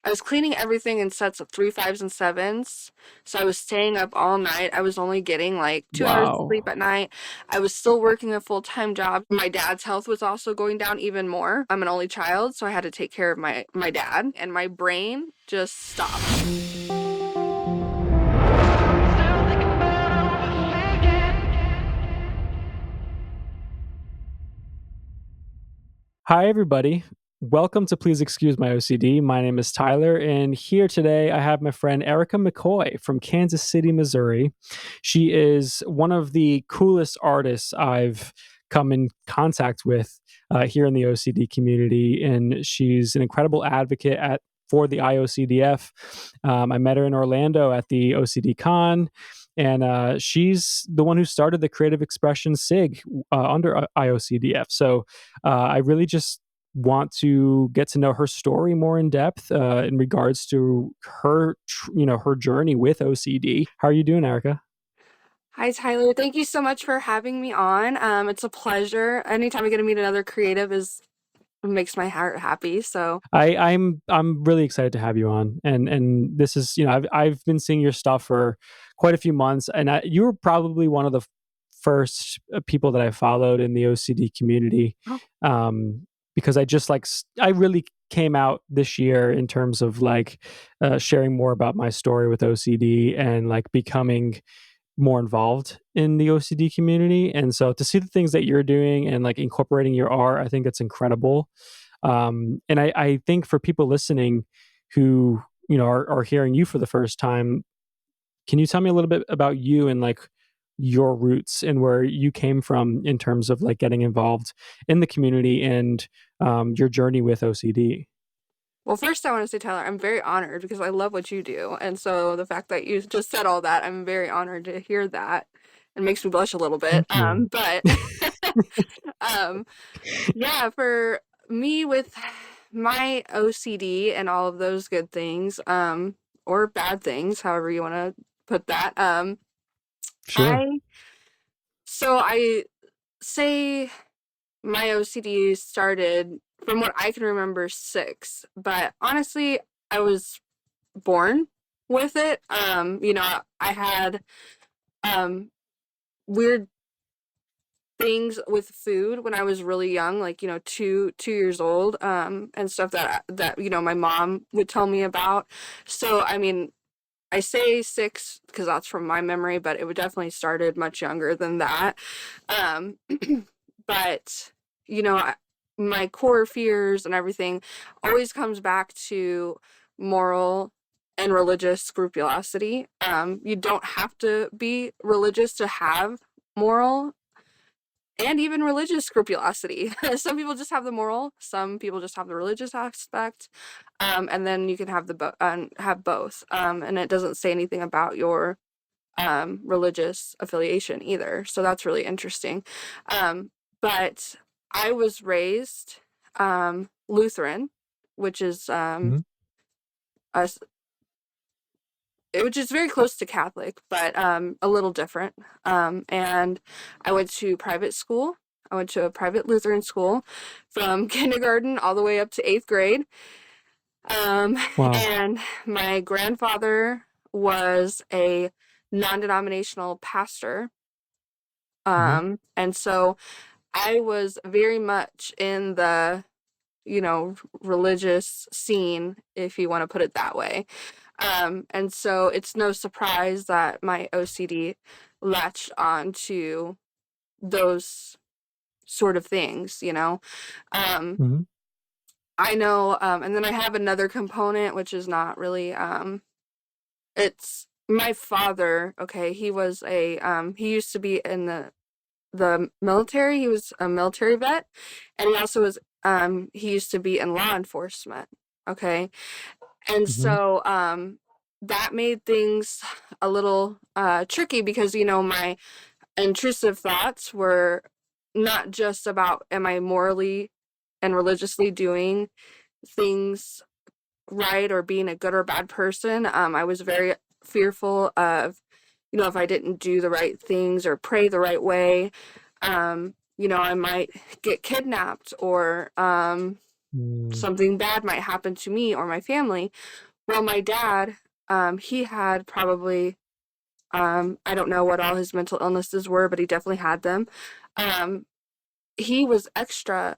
I was cleaning everything in sets of 3, 5s, and 7s. So I was staying up all night. I was only getting like 2 hours of sleep Wow. at night. I was still working a full-time job. My dad's health was also going down even more. I'm an only child, so I had to take care of my dad, and my brain just stopped. Hi, everybody. Welcome to Please Excuse My OCD. My name is Tyler, and here today I have my friend Erika McCoy from Kansas City, Missouri. She is one of the coolest artists I've come in contact with here in the OCD community, and she's an incredible advocate for the IOCDF. I met her in Orlando at the OCD Con, and she's the one who started the Creative Expression SIG under IOCDF. So I really just want to get to know her story more in depth in regards to her journey with OCD. How are you doing, Erica? Hi, Tyler. Thank you so much for having me on. It's a pleasure. Anytime I get to meet another creative is makes my heart happy. So, I'm really excited to have you on, and this is I've been seeing your stuff for quite a few months, and you were probably one of the first people that I followed in the OCD community, oh, um, because I really came out this year in terms of sharing more about my story with OCD and like becoming more involved in the OCD community. And so to see the things that you're doing and like incorporating your art, I think it's incredible. And I think for people listening who, are hearing you for the first time, can you tell me a little bit about you and like your roots and where you came from in terms of like getting involved in the community and your journey with OCD? well, first I want to say, Tyler, I'm very honored because I love what you do. And so the fact that you just said all that, I'm very honored to hear that. It makes me blush a little bit. Thank you. But um, yeah, for me with my OCD and all of those good things, or bad things, however you want to put that, Sure. I I say my OCD started from what I can remember 6, but honestly, I was born with it. I had um weird things with food when I was really young, like, 2 years old, and stuff that my mom would tell me about. So, I mean, I say 6 because that's from my memory, but it would definitely started much younger than that. Um, but, you know, I, my core fears and everything always comes back to moral and religious scrupulosity. You don't have to be religious to have moral and even religious scrupulosity. Some people just have the moral, some people just have the religious aspect, and then you can have have both. And it doesn't say anything about your religious affiliation either, so that's really interesting. But I was raised Lutheran, which is Mhm. a which is very close to Catholic, but a little different. And I went to private school. I went to a private Lutheran school from kindergarten all the way up to 8th grade. Um, Wow. and my grandfather was a non-denominational pastor. Mhm. And so I was very much in the, religious scene, if you want to put it that way. And so it's no surprise that my OCD latched on to those sort of things. Um, Mhm. I know, and then I have another component, which is not really, it's my father. Okay. He used to be in the military. He was a military vet, and he also he used to be in law enforcement. Okay. And Mhm. so that made things a little tricky because my intrusive thoughts were not just about am I morally and religiously doing things right or being a good or bad person. I was very fearful of if I didn't do the right things or pray the right way, I might get kidnapped or Mm, something bad might happen to me or my family. Well, my dad, he had probably, I don't know what all his mental illnesses were, but he definitely had them. Um, he was extra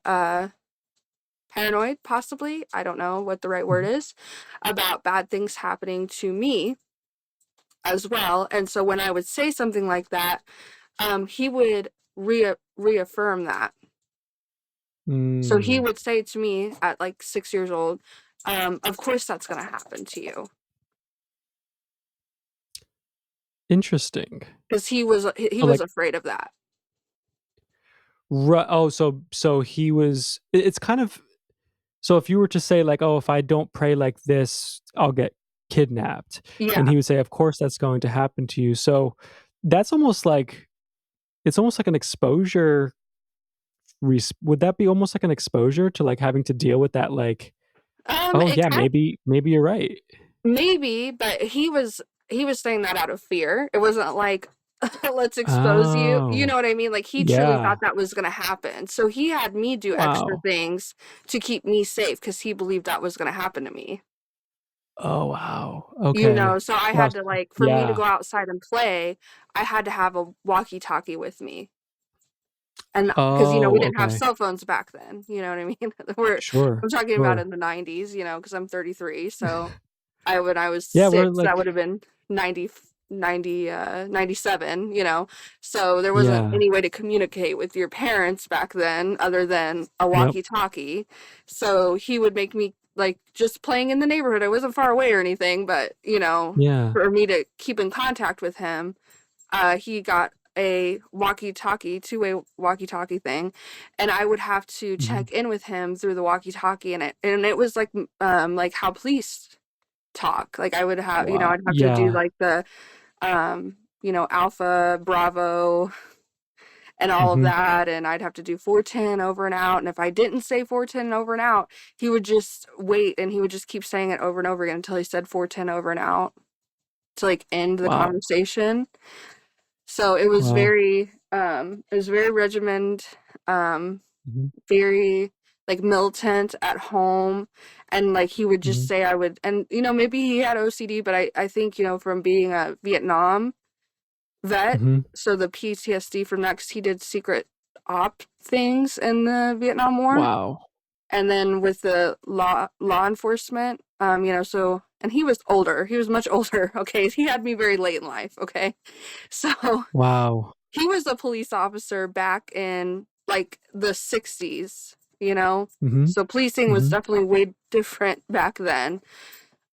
paranoid, possibly. I don't know what the right word mhm, is, about bad things happening to me as well. And so when I would say something like that, he would reaffirm that. So he mm. would say to me at like 6 years old, of course that's going to happen to you. Interesting. Because he So, was like, afraid of that. oh, so he was it's kind of so if you were to say, like, "Oh, if I don't pray like this, I'll get kidnapped," and Yeah. he would say, "Of course that's going to happen to you." So, that's almost like it's almost like an exposure would that be almost like an exposure to, like, having to deal with that, like, "Oh, It yeah, kind maybe you're right." maybe, but he was saying that out of fear. It wasn't like let's expose you. You know Oh, what I mean? Like he truly thought yeah. that was going to happen. So he had me do extra Wow. things to keep me safe because he believed that was going to happen to me. Oh, wow. Okay. So I Wow. had to like for me to Yeah. go outside and play, I had to have a walkie-talkie with me. And because we Oh, didn't have okay. cell phones back then, you know what I mean? We're Sure, I'm talking about sure. in the 90s, because I'm 33, so when I was Yeah, we're 6, that would like have been 97, so there wasn't yeah. any way to communicate with your parents back then other than a Yep. walkie-talkie. So he would make me like just playing in the neighborhood. I wasn't far away or anything, but Yeah. for me to keep in contact with him, he got a walkie-talkie, two-way walkie-talkie thing, and I would have to Mhm. check in with him through the walkie-talkie, and it was like how police talk. Like I would have, Wow. I'd have to do Yeah. like the Alpha, Bravo, and all of Mhm. that, and I'd have to do 410 over and out. And if I didn't say 410 over and out, he would just wait and he would just keep saying it over and over again until he said 410 over and out to like end the Wow. conversation. So Wow. it was very regimented, Mhm. very like militant at home, and like he would just Mhm. say I would, and maybe he had OCD, but I think from being a Vietnam vet, Mhm. so the PTSD from that, 'cause he did secret op things in the Vietnam War, Wow. and then with the law enforcement, so, and he was older, he was much older. Okay, he had me very late in life. Okay, so Wow. he was a police officer back in like the 60s, Mhm. so policing was Mhm. definitely way different back then.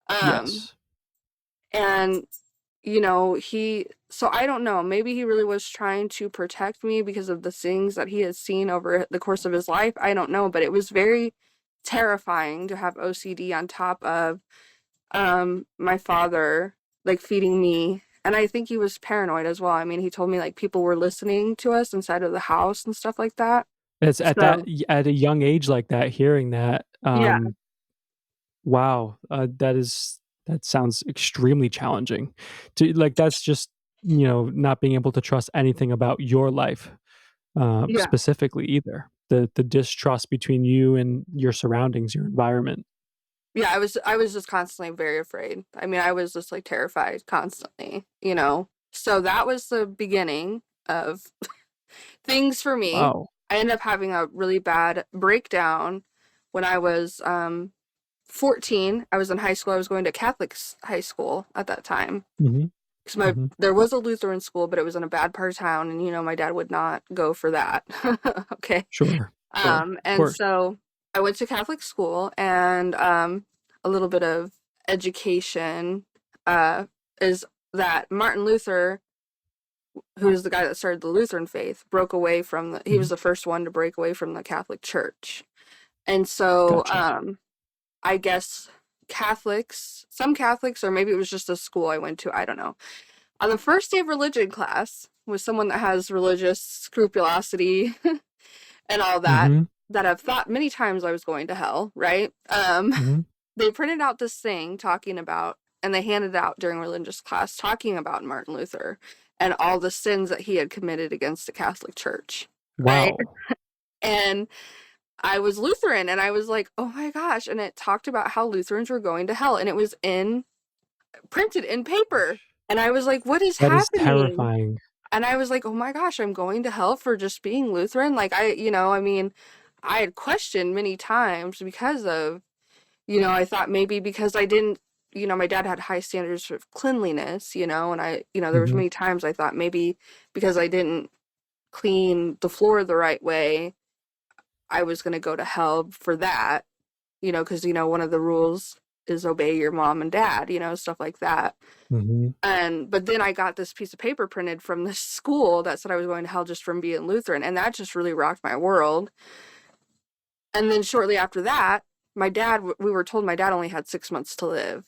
Um Yes. and so I don't know, maybe he really was trying to protect me because of the things that he has seen over the course of his life. I don't know, but it was very terrifying to have OCD on top of my father like feeding me, and I think he was paranoid as well. I mean, he told me like people were listening to us inside of the house and stuff like that. It's at that So at a young age like that, hearing that, yeah, wow, that sounds extremely challenging. To like, that's just, not being able to trust anything about your life, yeah, specifically either. The distrust between you and your surroundings, your environment. yeah, I was just constantly very afraid. I mean, I was just like terrified constantly. So that was the beginning of things for me. Wow. I ended up having a really bad breakdown when I was 14. I was in high school. I was going to Catholic high school at that time. Mhm. Because Mhm. there was a Lutheran school, but it was in a bad part of town, and my dad would not go for that. Okay. Sure. Sure. Of And course. so I went to Catholic school, and a little bit of education uh, is that Martin Luther, who is the guy that started the Lutheran faith, broke away from he was Mhm. the first one to break away from the Catholic Church. And so Gotcha. I guess some Catholics, or maybe it was just a school I went to, I don't know. On the first day of religion class, with someone that has religious scrupulosity and all that, Mhm. that I've thought many times I was going to hell, right? Mhm. They printed out this thing talking about, and they handed it out during religious class talking about Martin Luther and all the sins that he had committed against the Catholic Church, right? Wow. And I was Lutheran, and I was like, oh my gosh. And it talked about how Lutherans were going to hell, and it was printed in paper. And I was like, what is That is happening? terrifying. And I was like, oh my gosh, I'm going to hell for just being Lutheran. Like, I mean, I had questioned many times because of, I thought maybe because I didn't, my dad had high standards of cleanliness, and there was Mhm, many times I thought maybe because I didn't clean the floor the right way, I was going to go to hell for that, because, one of the rules is obey your mom and dad, stuff like that. mhm. But then I got this piece of paper printed from this school that said I was going to hell just from being Lutheran, and that just really rocked my world. And then shortly after that, we were told my dad only had 6 months to live.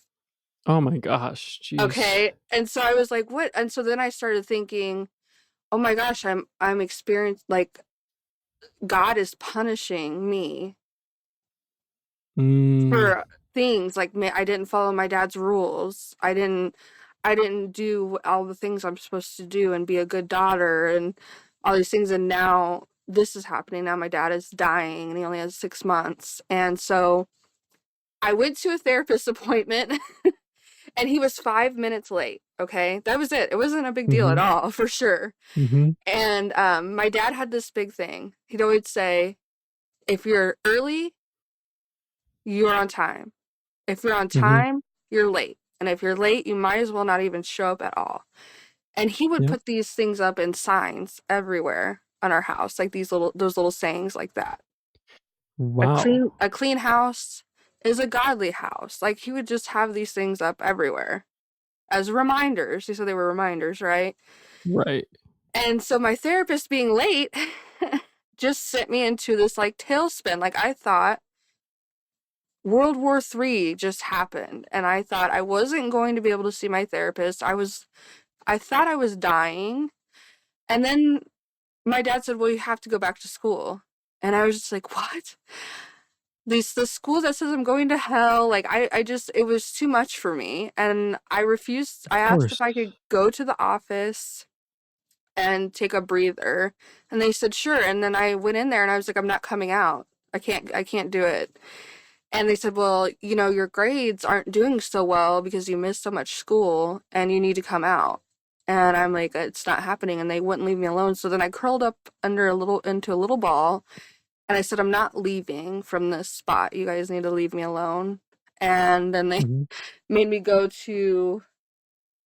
Oh my gosh, jeez. Okay. And so I was like, what? And so then I started thinking, oh my gosh, I'm experienced, like, God is punishing me Mm, for things like I didn't follow my dad's rules. I didn't do all the things I'm supposed to do and be a good daughter and all these things, and now this is happening. Now my dad is dying and he only has 6 months. And so I went to a therapist appointment and he was 5 minutes late. Okay. That was it. It wasn't a big deal at mhm, all, for sure. mhm, And my dad had this big thing. He'd always say, if you're early, you're on time. If you're on mhm. time, you're late. And if you're late, you might as well not even show up at all. And he would Yep. put these things up in signs everywhere on our house, like those little sayings like that. A Wow. clean house is a godly house. Like, he would just have these things up everywhere as reminders. He said they were reminders, right? Right. And so my therapist being late just sent me into this like tailspin. Like, I thought World War III just happened, and I thought I wasn't going to be able to see my therapist. I thought I was dying. And then my dad said, well, you have to go back to school. And I was just like, what? The school that says I'm going to hell, like, I just, it was too much for me. And I refused. Of I asked if course. I could go to the office and take a breather. And they said, sure. And then I went in there and I was like, I'm not coming out. I can't do it. And they said, well, your grades aren't doing so well because you missed so much school and you need to come out. And I'm like, it's not happening. And they wouldn't leave me alone. So then I curled up into a little ball and I said, I'm not leaving from this spot. You guys need to leave me alone. And then they Mhm. made me go to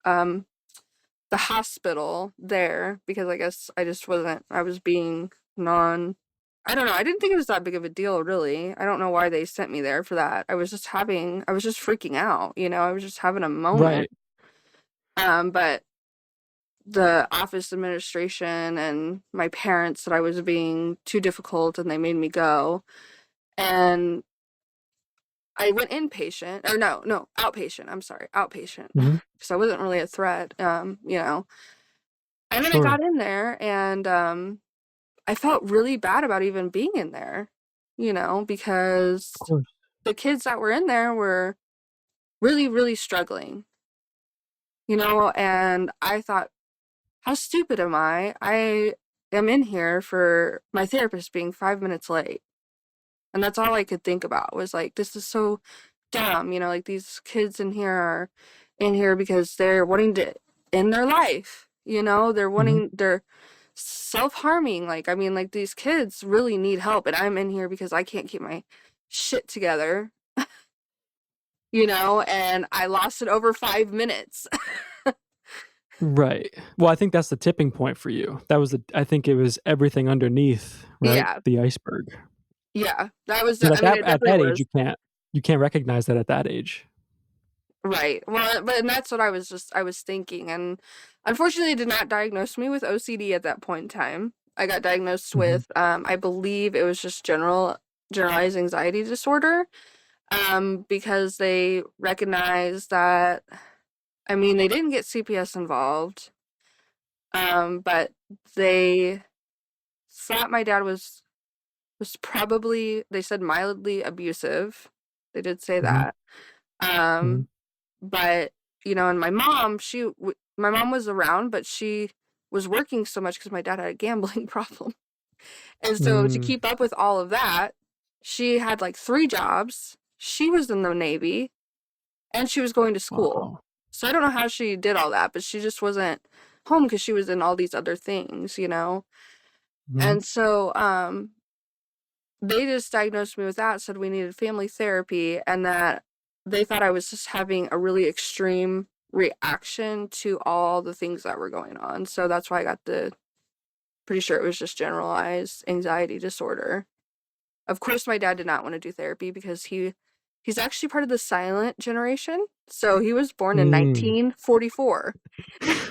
um, the hospital there because I guess I was being I don't know. I didn't think it was that big of a deal, really. I don't know why they sent me there for that. I was just freaking out, I was just having a moment. Right. But the office administration and my parents said I was being too difficult and they made me go. And I went inpatient, or no, outpatient. I'm sorry, outpatient. Mhm. Because I wasn't really a threat, And then I Sure. got in there and I felt really bad about even being in there, Of because course. the kids that were in there were really, really struggling, and I thought, how stupid am I? I am in here for my therapist being 5 minutes late. And that's all I could think about was like, this is so dumb, like these kids in here are in here because they're wanting to end their life, Mhm. they're self-harming. Like, I mean, like, these kids really need help, and I'm in here because I can't keep my shit together, and I lost it over 5 minutes. Right. Well, I think that's the tipping point for you. I think it was everything underneath, right? Yeah, The iceberg. yeah, Because I mean, it at definitely that age, was. you can't recognize that at that age. Right. Well, but and that's what I was thinking. And unfortunately, it did not diagnose me with OCD at that point in time. I got diagnosed Mhm. with, I believe it was just generalized anxiety disorder, because they recognized that, I mean, they didn't get CPS involved, but they thought my dad was probably, they said, mildly abusive. They did say Mhm. that. Mhm. Um, But, and my mom was around, but she was working so much because my dad had a gambling problem. And so to Mm. keep up with all of that, She had like 3 jobs. She was in the Navy and she was going to school. Wow. So I don't know how she did all that, but she just wasn't home because she was in all these other things, you know? Mhm. And so they just diagnosed me with that, said we needed family therapy, and that they thought I was just having a really extreme reaction to all the things that were going on. So that's why I got pretty sure it was just generalized anxiety disorder. Of course, my dad did not want to do therapy because he's actually part of the silent generation. So he was born in Mm. 1944.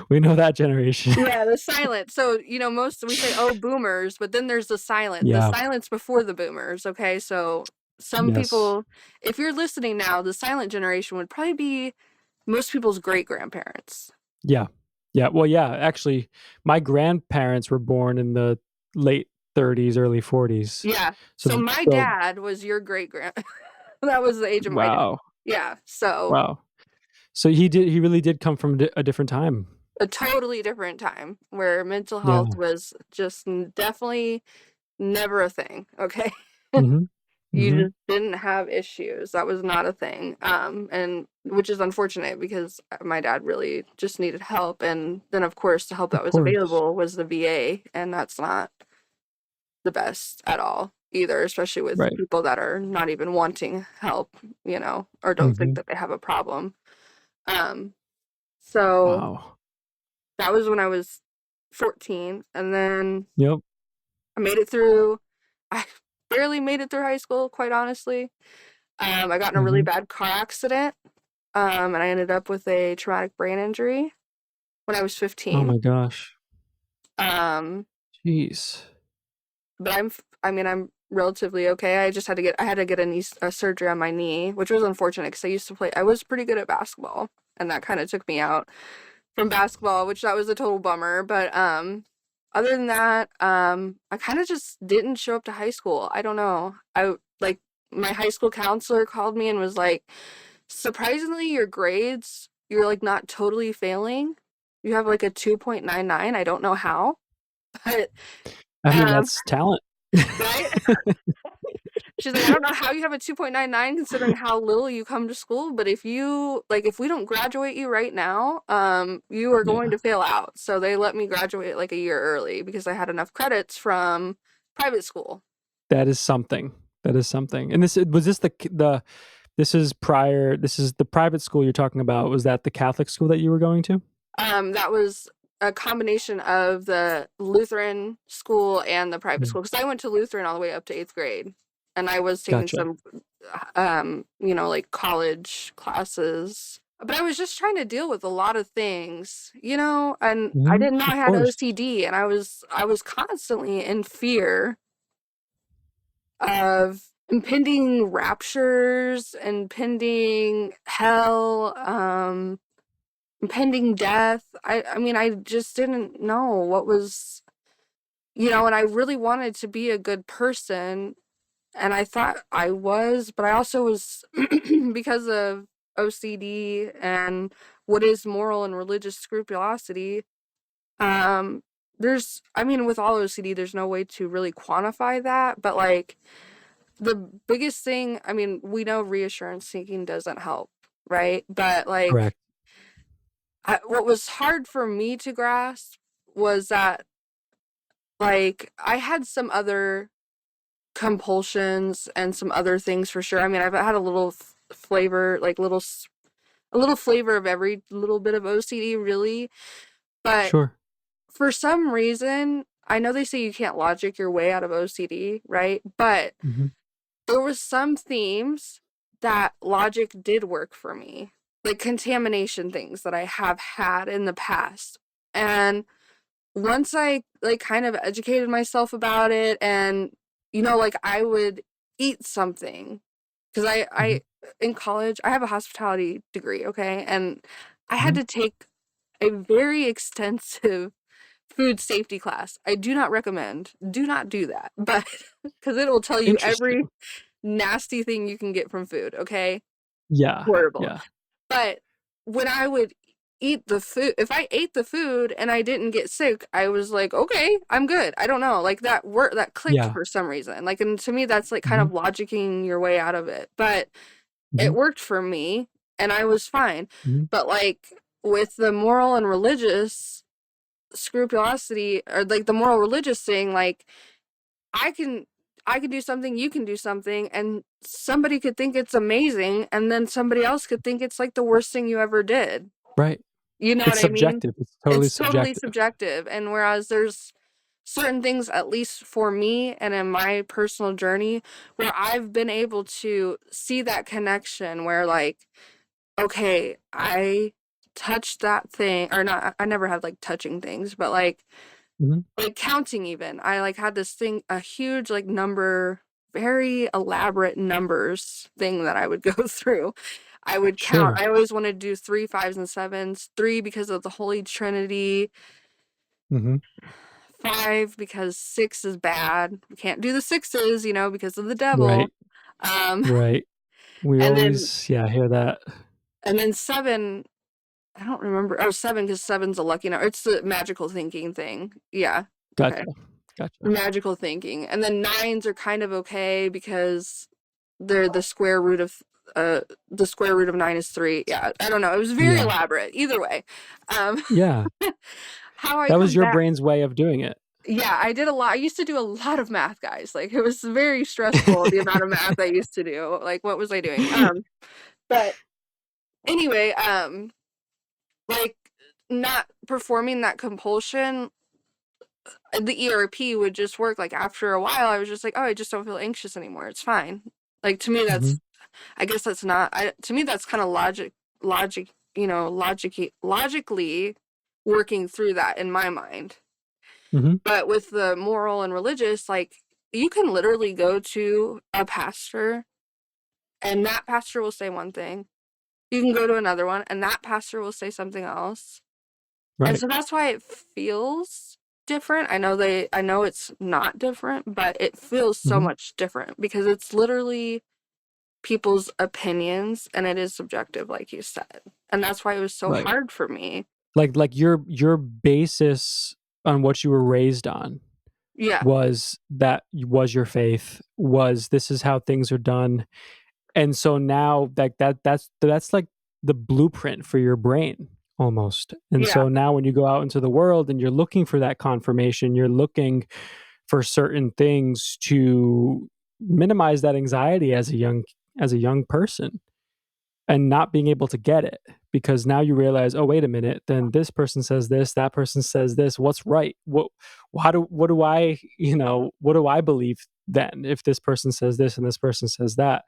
We know that generation. Yeah, the silent. So, you know, most we say, oh, boomers, but then there's the silent. The Yeah. silence before the boomers. Okay. So some Yes. people, if you're listening now, the silent generation would probably be most people's great grandparents. Yeah. Yeah. Well, yeah, actually, my grandparents were born in the late 30s, early 40s. Yeah. So So my so dad was your great grand. That was the age of my dad. wow. Yeah. So Wow. So he really did come from a different time. a totally different time where mental Yeah. health was just definitely never a thing. Okay. Mhm. You Mhm. just didn't have issues. That was not a thing. And which is unfortunate because my dad really just needed help. And then, of course, the help Of that was course. available was the VA. And that's not the best at all either, especially with Right. people that are not even wanting help, you know, or don't think Mhm. that they have a problem. Um, so Wow. that was when I was 14. And then Yep. I made it through, I barely made it through high school, quite honestly. I got in a really Mhm. bad car accident, and I ended up with a traumatic brain injury when I was Oh 15. my gosh. Um, Jeez. but I mean, I'm relatively okay. I had to get a surgery on my knee, which was unfortunate because I was pretty good at basketball, and that kind of took me out from basketball, which that was a total bummer. But other than that, I kind of just didn't show up to high school. I don't know. I like my high school counselor called me and was like, surprisingly, your grades, you're like not totally failing. You have like a 2.99. I don't know how, but I mean, um, that's talent. right? She's like, I don't know how you have a 2.99 considering how little you come to school, but if we don't graduate you right now, you are going Yeah. to fail out. So they let me graduate like a year early because I had enough credits from private school. That is something. That is something. And this was this the this is prior this is the private school you're talking about. Was that the Catholic school that you were going to? That was a combination of the Lutheran school and the private Mm. school because I went to Lutheran all the way up to 8th grade, and I was taking Gotcha. some, like college classes. But I was just trying to deal with a lot of things, you know, and I Mhm. didn't know I Of had course. OCD, and I was constantly in fear of impending raptures, impending hell, impending death. I mean, I just didn't know what was, and I really wanted to be a good person, and I thought I was, but I also was because of OCD and what is moral and religious scrupulosity. I mean, with all OCD, there's no way to really quantify that, but like the biggest thing, I mean, we know reassurance seeking doesn't help, right? But like, Correct. what was hard for me to grasp was that, like, I had some other compulsions and some other things for sure. I mean, I've had a little flavor, like a little flavor of every little bit of OCD, really. But Sure. for some reason, I know they say you can't logic your way out of OCD, right? But Mhm. there was some themes that logic did work for me, like contamination things that I have had in the past. And once I like kind of educated myself about it, and like I would eat something because I Mhm. in college I have a hospitality degree, okay, and I had Mhm. to take a very extensive food safety class. I do not recommend. Do not do that, but because it will tell you every Interesting. nasty thing you can get from food, okay? Yeah. Horrible. Yeah. But when I would eat the food, if I ate the food and I didn't get sick, I was like, okay, I'm good. I don't know. Like that clicked Yeah. for some reason. Like, and to me, that's like kind Hmm. of logicking your way out of it. But Hmm. it worked for me and I was fine. Hmm. But like with the moral and religious scrupulosity, or like the moral religious thing, like I can I can do something, you can do something, and somebody could think it's amazing, and then somebody else could think it's like the worst thing you ever did. Right. You know what It's I mean? subjective. It's totally It's totally subjective. subjective. And whereas there's certain things, at least for me and in my personal journey, where I've been able to see that connection where, like, okay, I touched that thing, or not, I never had like touching things, but Hmm. like counting even. I like had this thing, a huge like number, very elaborate numbers thing that I would go through. I would count. Sure. I always wanted to do three, fives, and sevens. Three because of the Holy Trinity. Hmm. Five because six is bad. We can't do the sixes, because of the devil. Right. Um, Right. We and then always, yeah, hear that. seven. I don't remember. Oh, seven because seven's a lucky number. It's the magical thinking thing. Yeah. Okay. Gotcha. Gotcha. Magical thinking. And then nines are kind of okay because they're the square root of nine is three. Yeah, I don't know. It was very Yeah. elaborate. Either way. Um Yeah. how I That was come your back. brain's way of doing it. Yeah, I did a lot. I used to do a lot of math, guys. Like it was very stressful the amount of math I used to do. Like what was I doing? But anyway, like not performing that compulsion, the ERP would just work. Like after a while, I was just like, oh, I just don't feel anxious anymore. It's fine. Like to me, Hmm. I guess that's not. To me, that's kind of logically working through that in my mind. Hmm. But with the moral and religious, like you can literally go to a pastor, and that pastor will say one thing. You can go to another one, and that pastor will say something else. And Right. so that's why it feels different. I know it's not different, but it feels so Hmm. much different because it's literally people's opinions and it is subjective, like you said. And that's why it was so Right. hard for me. Like your basis on what you were raised on Yeah. was your faith, was this is how things are done. And so now that's like the blueprint for your brain almost. And Yeah. so now when you go out into the world and you're looking for that confirmation, you're looking for certain things to minimize that anxiety as a young person, and not being able to get it, because now you realize, oh wait a minute, then this person says this, that person says this, what's right, what do I, what do I believe then if this person says this and this person says that?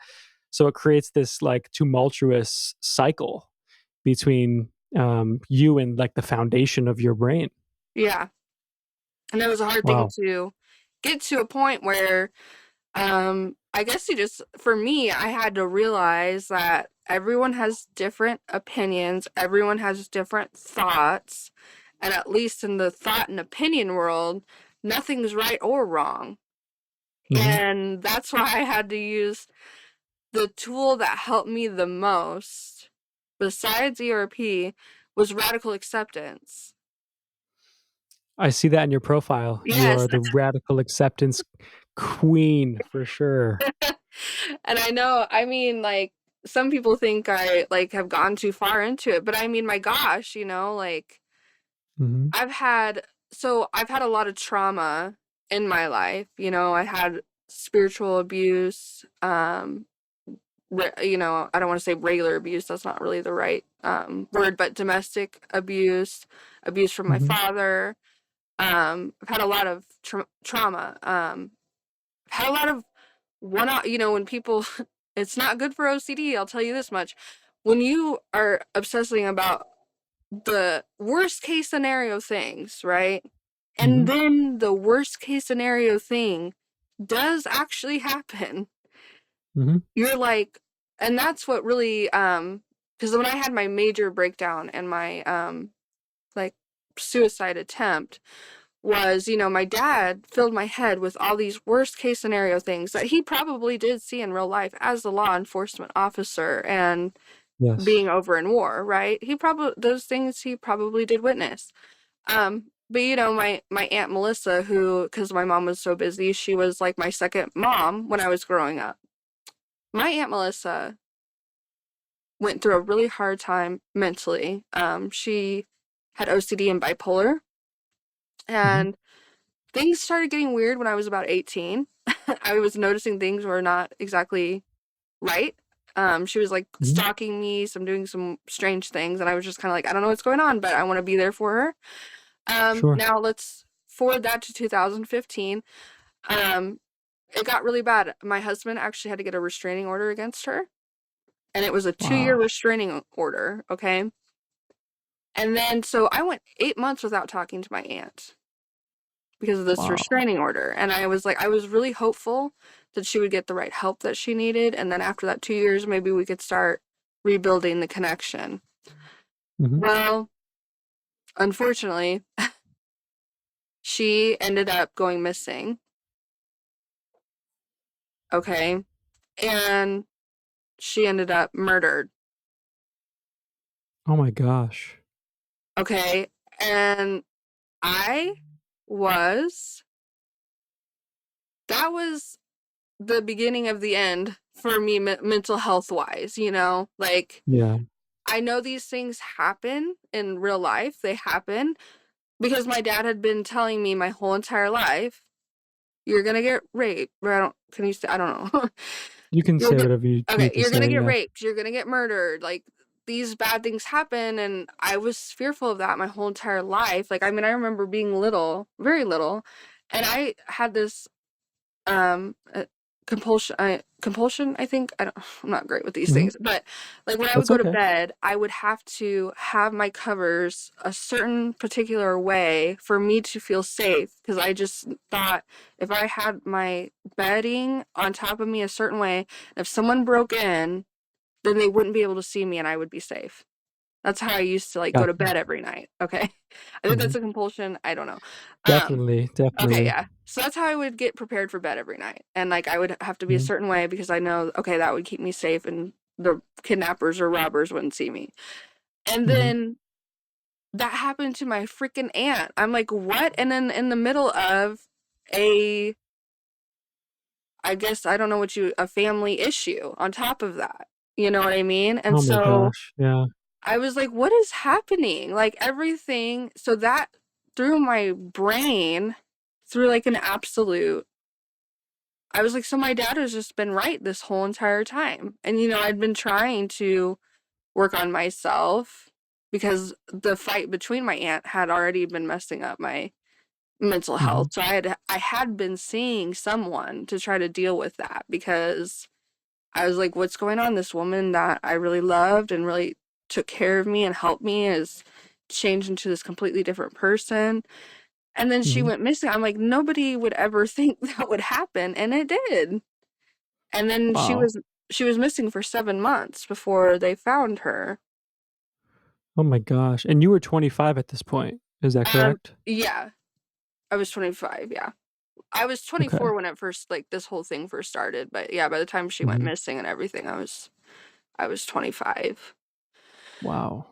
So it creates this like tumultuous cycle between you and like the foundation of your brain. Yeah. And it was a hard thing Wow. to get to a point where I guess for me, I had to realize that everyone has different opinions, everyone has different thoughts, and at least in the thought and opinion world, nothing's right or wrong. Hmm. And that's why I had to use the tool that helped me the most, besides ERP, was radical acceptance. I see that in your profile. You Yes. are the radical acceptance queen for sure. And I know, I mean, like, some people think I like have gone too far into it, but I mean, my gosh, like Hmm. I've had I've had a lot of trauma in my life. I had spiritual abuse, I don't want to say regular abuse, that's not really the right word, but domestic abuse, abuse from my Hmm. father. I've had a lot of trauma. Had a lot of when people, it's not good for OCD, I'll tell you this much. When you are obsessing about the worst case scenario things, right? And Hmm. then the worst case scenario thing does actually happen. Hmm. You're like, and that's what really, because when I had my major breakdown and my, like, suicide attempt, was, my dad filled my head with all these worst case scenario things that he probably did see in real life as a law enforcement officer. And Yes. being over in war, right? Those things he probably did witness. But you know, my Aunt Melissa, who, because my mom was so busy, she was like my second mom when I was growing up. My Aunt Melissa went through a really hard time mentally. She had OCD and bipolar, Hmm. and things started getting weird when I was about 18. I was noticing things were not exactly right. She was like Hmm. stalking me, some doing some strange things, and I was just kind of like, I don't know what's going on, but I want to be there for her. Sure. Now let's forward that to 2015. Um, it got really bad. My husband actually had to get a restraining order against her, and it was a 2-year Wow. restraining order, okay? And then so I went 8 months without talking to my aunt because of this Wow. restraining order. And I was like, I was really hopeful that she would get the right help that she needed. And then after that 2 years, maybe we could start rebuilding the connection. Hmm. Well, unfortunately, she ended up going missing. Okay. And she ended up murdered. Oh my gosh. Okay. And I was, that was the beginning of the end for me mental health wise, you know? Like, Yeah. I know these things happen in real life. They happen because my dad had been telling me my whole entire life, you're gonna get raped. Or I don't, can you say, I don't know. You can You'll say get, whatever you okay, need to you're gonna say. get Yeah. raped. You're gonna get murdered. Like, these bad things happen. And I was fearful of that my whole entire life. Like, I mean, I remember being little, very little, and I had this uh, compulsion, I think. I'm not great with these Hmm. things, but like when I would That's go to okay. bed, I would have to have my covers a certain particular way for me to feel safe, because I just thought if I had my bedding on top of me a certain way, if someone broke in, then they wouldn't be able to see me and I would be safe. That's how I used to like go to Gotcha. bed every night. Okay. I think Hmm. that's a compulsion. I don't know. Um, Definitely. Okay, Definitely. yeah. So that's how I would get prepared for bed every night. And like I would have to be a Hmm. certain way because I know, okay, that would keep me safe and the kidnappers or robbers wouldn't see me. And Hmm. then that happened to my freaking aunt. I'm like, what? And then in the middle of a, I guess, I don't know what a family issue on top of that. You know what I mean? And Oh my so gosh. Yeah. I was like, what is happening? Like everything. So that through my brain, through like an absolute, I was like, so my dad has just been right this whole entire time. And, you know, I'd been trying to work on myself because the fight between my aunt had already been messing up my mental Hmm. health. So I had been seeing someone to try to deal with that because I was like, what's going on? This woman that I really loved and really took care of me and helped me is changed into this completely different person. And then she Hmm. went missing. I'm like, nobody would ever think that would happen, and it did. And then Wow. she was missing for 7 months before they found her. Oh my gosh. And you were 25 at this point. Is that correct? Yeah, I was 25, yeah. I was Okay. 24 when it first, like, this whole thing first started, but yeah, by the time she went Hmm. missing and everything, I was 25. Wow.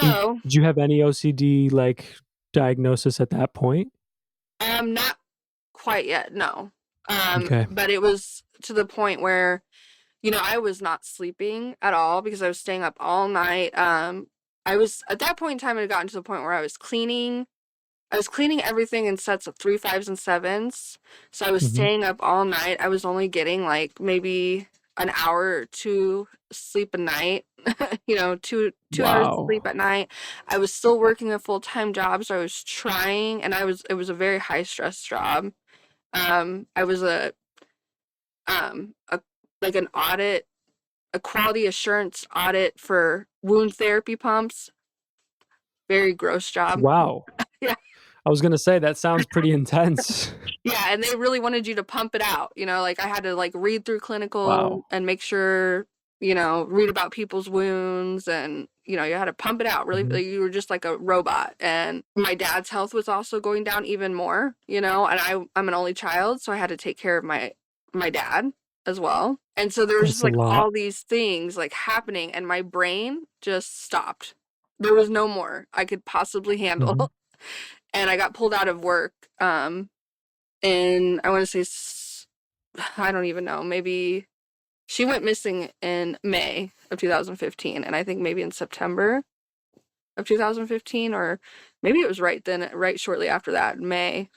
And So, did you have any OCD like diagnosis at that point? not quite yet, no. Okay. But it was to the point where, you know, I was not sleeping at all because I was staying up all night. I was at that point in time, it had gotten to the point where I was cleaning everything in sets of 3, 5s, and 7s. So I was Hmm. staying up all night. I was only getting like maybe an hour or two sleep a night. You know, two hours of sleep Wow. at night. I was still working a full-time job, so I was trying, and it was a very high stress job. I was a like an audit, a quality assurance audit for wound therapy pumps. Very gross job. Wow. Yeah. I was gonna say that sounds pretty intense. Yeah, and they really wanted you to pump it out, you know, like, I had to, like, read through clinical Wow. and make sure, you know, read about people's wounds and, you know, you had to pump it out really, Hmm. like, you were just like a robot, and my dad's health was also going down even more, you know, and I'm an only child, so I had to take care of my dad. as well. And so there was That's just a like lot. all these things like happening, and my brain just stopped. There was no more I could possibly handle. Mhm. And I got pulled out of work in, I want to say, I don't even know, maybe she went missing in May of 2015, and I think maybe in September of 2015, or maybe it was right then, right shortly after that, May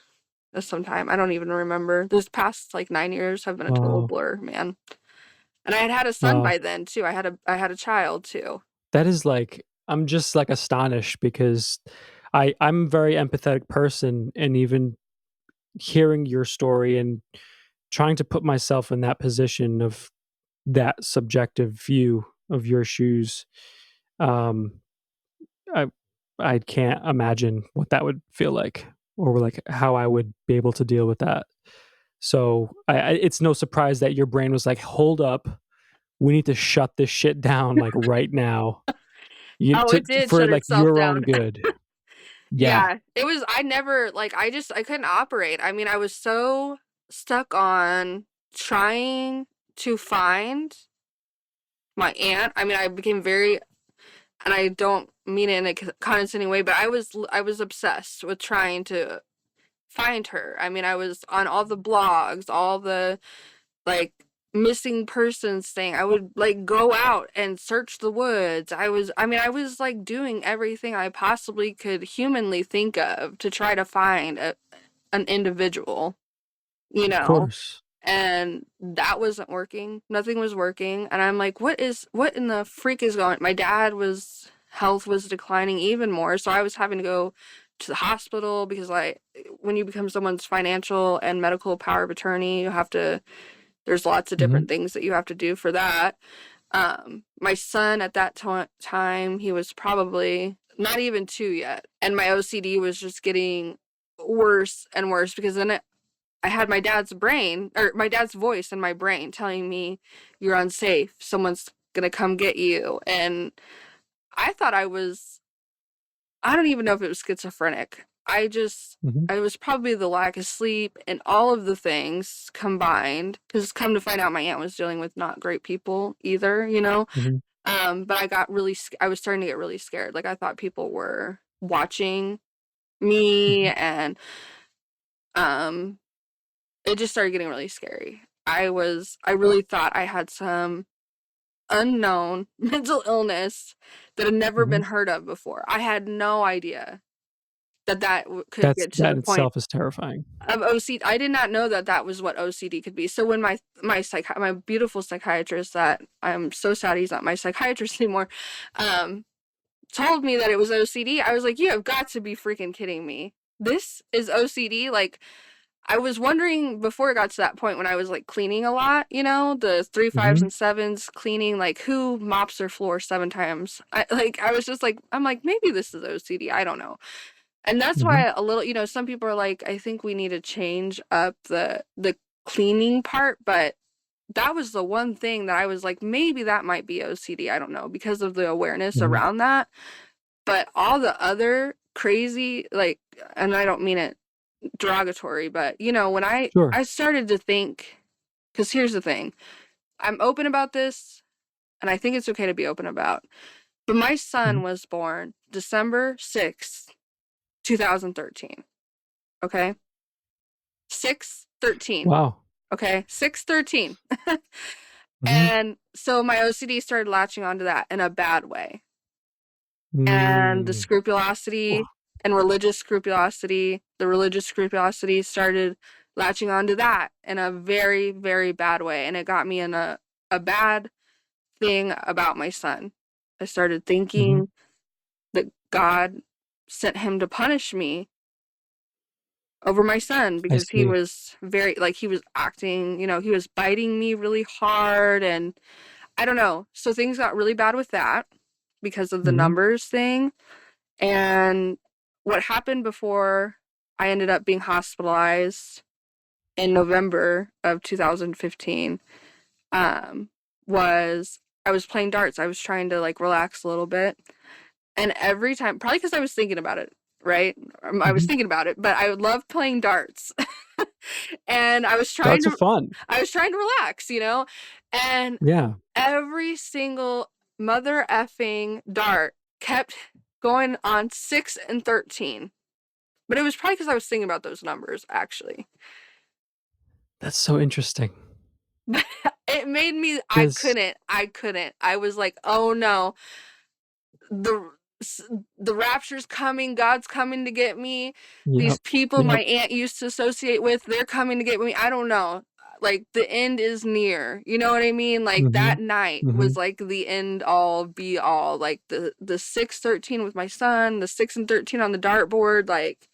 of sometime. I don't even remember. This past like 9 years have been a total Wow. blur, man. And I had a son Wow. by then too. I had a child too. That is like I'm just like astonished because I'm a very empathetic person, and even hearing your story and trying to put myself in that position of that subjective view of your shoes, um, I I can't imagine what that would feel like, or like how I would be able to deal with that. So it's no surprise that your brain was like, "Hold up, we need to shut this shit down like right now." You Oh, it did for shut like itself your down. own good. Yeah. Yeah, it was, I never, like, I couldn't operate. I mean, I was so stuck on trying to find my aunt. I mean, I became very, and I don't mean it in a condescending way, but I was obsessed with trying to find her. I mean, I was on all the blogs, all the like missing persons thing. I would like go out and search the woods. I was like doing everything I possibly could humanly think of to try to find an individual, you Of know. course. And that wasn't working. Nothing was working. And I'm like, what in the freak is going? My dad was health was declining even more, so I was having to go to the hospital because like when you become someone's financial and medical power of attorney, you have to there's lots of Mhm, different things that you have to do for that. My son at that time, he was probably not even 2 yet, and my OCD was just getting worse and worse because then I had my dad's brain or my dad's voice in my brain telling me you're unsafe. Someone's gonna come get you, and I thought I don't even know if it was schizophrenic. mhm, I was probably the lack of sleep and all of the things combined. Because come to find out, my aunt was dealing with not great people either, you know? mhm, But I got really, I was starting to get really scared. Like, I thought people were watching me, mhm. and um, it just started getting really scary. I really thought I had some unknown mental illness that had never Mhm. been heard of before. I had no idea that could That's get to that the in point itself is terrifying. of OCD. I did not know that that was what OCD could be. So when my beautiful psychiatrist, that I'm so sad he's not my psychiatrist anymore, um, told me that it was OCD, I was like, you have got to be freaking kidding me. This is OCD? Like, I was wondering before it got to that point when I was like cleaning a lot, you know, the three, fives, Mhm, and sevens cleaning, like who mops their floor 7 times? I was just like, I'm like, maybe this is OCD. I don't know. And that's mhm, why a little, some people are like, I think we need to change up the cleaning part, but that was the one thing that I was like, maybe that might be OCD. I don't know, because of the awareness mhm. around that. But all the other crazy, like, and I don't mean it derogatory, but when I Sure. I started to think, because here's the thing, I'm open about this, and I think it's okay to be open about. But my Mhm. son was born December 6th, 2013. Okay, 6/13. Wow. Okay, 6/13. Mhm. And so my OCD started latching onto that in a bad way. And the Mm. scrupulosity Wha and the religious scrupulosity started latching onto that in a very, very bad way. And it got me in a bad thing about my son. I started Mhm. thinking that God sent him to punish me over my son I because he see. was very, like, he was acting, he was biting me really hard, and I don't know. So things got really bad with that because of the Mhm, numbers thing. And what happened before I ended up being hospitalized in November of 2015, was I was playing darts. I was trying to like relax a little bit. And every time, probably because I was thinking about it, right? I was mhm. thinking about it, but I would love playing darts. And Darts are fun. I was trying to relax, and Yeah. every single mother effing dart kept going on 6 and 13. But it was probably because I was thinking about those numbers, actually. That's so interesting. But it made me, Because, I couldn't. I was like, oh no, the the rapture's coming, God's coming to get me. These yep, people my yep. aunt used to associate with, they're coming to get me. I don't know. Like the end is near. You know what I mean? Like that Mhm, night was mhm. like the end all be all. Like the 6-13 with my son, the 6 and 13 on the dartboard, like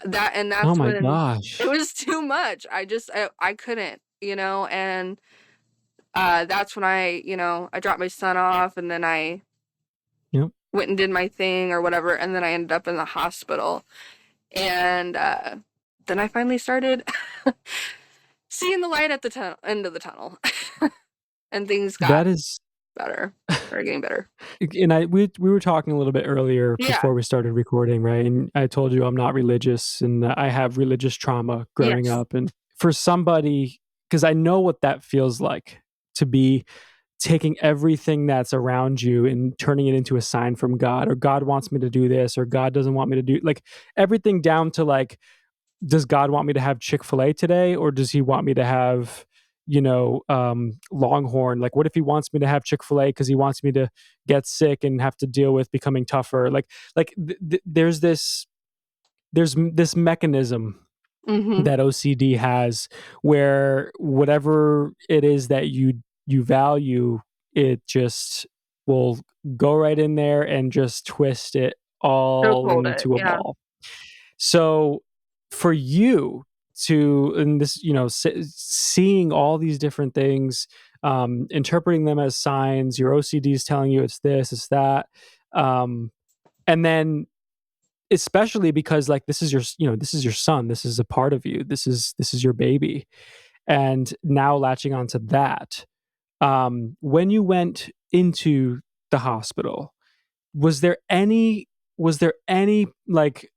that, and Oh that's my when it gosh. was too much. I couldn't, and that's when I dropped my son off, and then I Yep. went and did my thing or whatever, and then I ended up in the hospital. And then I finally started seeing the light at the end of the tunnel, and things got That is better, or getting better. and we were talking a little bit earlier Yeah. before we started recording, right? And I told you I'm not religious, and I have religious trauma growing Yes. up. And for somebody, because I know what that feels like to be taking everything that's around you and turning it into a sign from God, or God wants me to do this, or God doesn't want me to do, like, everything down to, like, does God want me to have Chick-fil-A today, or does he want me to have, Longhorn? Like, what if he wants me to have Chick-fil-A because he wants me to get sick and have to deal with becoming tougher? There's this mechanism Mm-hmm. that OCD has, where whatever it is that you value, it just will go right in there and just twist it all Chokehold it. into a Yeah. ball. So for you to, and this, seeing all these different things, interpreting them as signs, your OCD is telling you it's this, it's that, and then especially because, like, this is your son, this is a part of you, this is your baby, and now latching onto that. When you went into the hospital, was there any like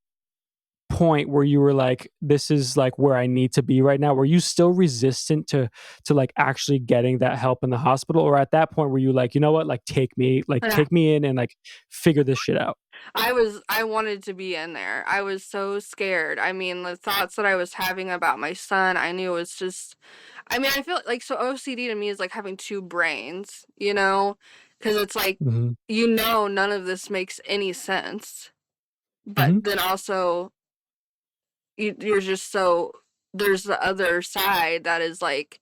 point where you were like, this is like where I need to be right now? Were you still resistant to like actually getting that help in the hospital, or at that point were you like, you know what, like, Yeah. take me in and like figure this shit out? I wanted to be in there. I was so scared. I mean, the thoughts that I was having about my son, I knew was just, I mean, I feel like, so OCD to me is like having two brains, because it's like, Mhm. none of this makes any sense. But Mhm. then also, you're just so, there's the other side that is like,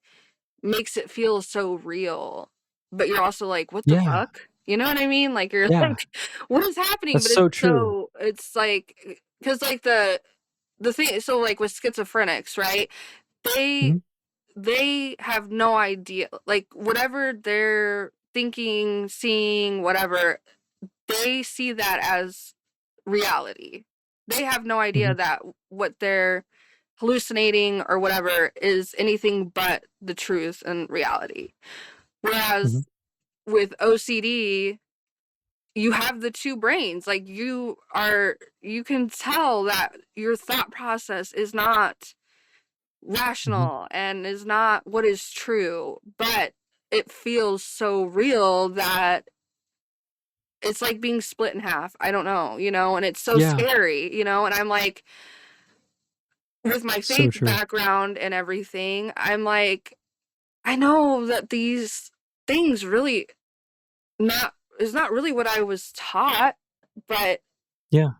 makes it feel so real. But you're also like, what the Yeah. fuck? You know what I mean? Like, you're Yeah. like, what is happening? That's But so true. it's like, because like the thing, so like with schizophrenics, right? They Mhm. they have no idea, like whatever they're thinking, seeing, whatever, they see that as reality. They have no idea Mhm. that what they're hallucinating or whatever is anything but the truth and reality. Mhm. Whereas with OCD, you have the two brains. Like you can tell that your thought process is not Mhm. rational and is not what is true, but it feels so real that it's like being split in half. I don't know, and it's so Yeah. scary, and I'm like, with my So faith true. background and everything, I'm like, I know that these things really not is not really what I was taught, but Yeah.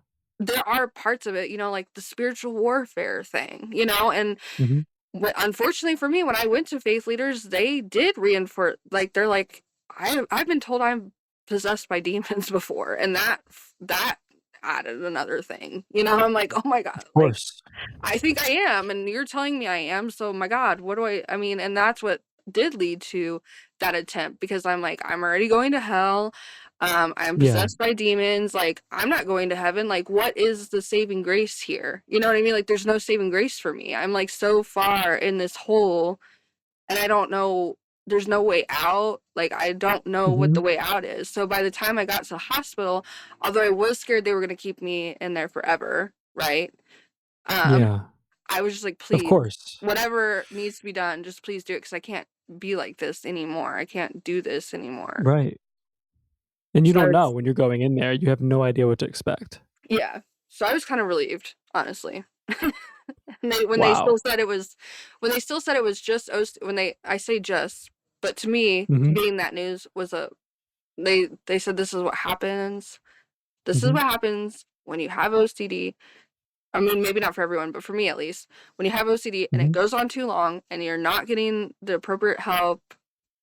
there are parts of it, like the spiritual warfare thing, and Mhm. unfortunately for me, when I went to faith leaders, they did reinforce, like, they're like, I've been told I'm possessed by demons before, and that added another thing. I'm like, oh my God, Of like, course. I think I am, and you're telling me I am, so my God, what do I mean, and that's what did lead to that attempt, because I'm like, I'm already going to hell. I'm Yeah. possessed by demons. Like, I'm not going to heaven. Like, what is the saving grace here? You know what I mean? Like, there's no saving grace for me. I'm like so far in this hole, and I don't know, there's no way out. Like, I don't know what the Mhm. way out is. So by the time I got to the hospital, although I was scared they were going to keep me in there forever, right? Um, Yeah. I was just like, Of please, course. whatever needs to be done, just please do it because I can't be like this anymore. I can't do this anymore. Right. And you So I don't know was, when you're going in there. You have no idea what to expect. yeah. So I was kind of relieved, honestly. And when they Wow. still said it was, when they still said it was just when I say just, but to me, Mhm. getting that news was they said this is what happens. This is Mhm. what happens when you have OCD. I mean, maybe not for everyone, but for me at least, when you have OCD and it Mhm. goes on too long and you're not getting the appropriate help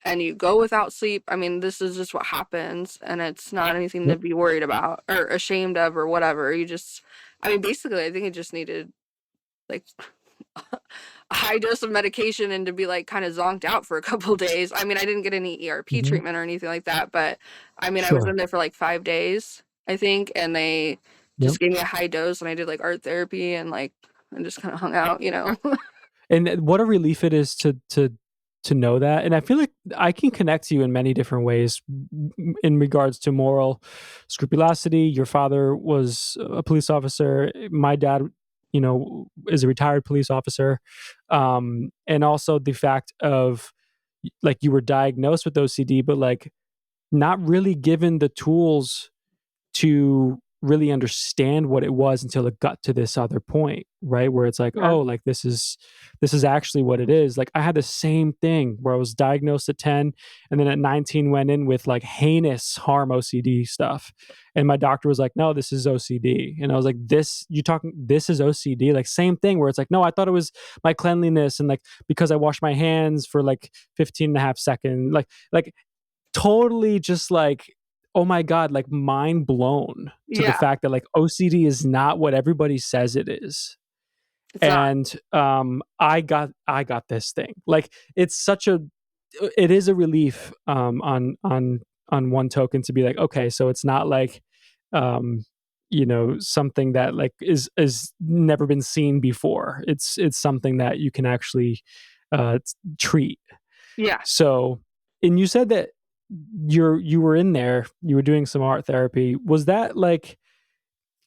and you go without sleep, I mean, this is just what happens and it's not anything to Yep. be worried about or ashamed of or whatever. I mean, basically, I think it just needed like a high dose of medication and to be like kind of zonked out for a couple days. I mean, I didn't get any ERP Mhm. treatment or anything like that, but I mean, I was in Sure. there for like 5 days, I think, and they Yep. just gave me a high dose and I did like art therapy and like and just kind of hung out, you know. And what a relief it is to know that. And I feel like I can connect to you in many different ways in regards to moral scrupulosity. Your father was a police officer. My dad, is a retired police officer. And also the fact of like you were diagnosed with OCD, but like not really given the tools to really understand what it was until it got to this other point, right? Where it's like, Yeah. oh, like this is actually what it is. Like I had the same thing where I was diagnosed at 10 and then at 19 went in with like heinous harm OCD stuff. And my doctor was like, no, this is OCD. And I was like, this is OCD? Like same thing where it's like, no, I thought it was my cleanliness and like because I washed my hands for like 15 and a half seconds. Like totally just like, oh my god, like mind blown to the Yeah, fact that like OCD is not what everybody says it is. it's not. And I got this thing. Like it's such a it is a relief on one token to be like, okay, so it's not like um something that like is never been seen before. It's something that you can actually treat. Yeah. So, and you said that you were in there, you were doing some art therapy. Was that like,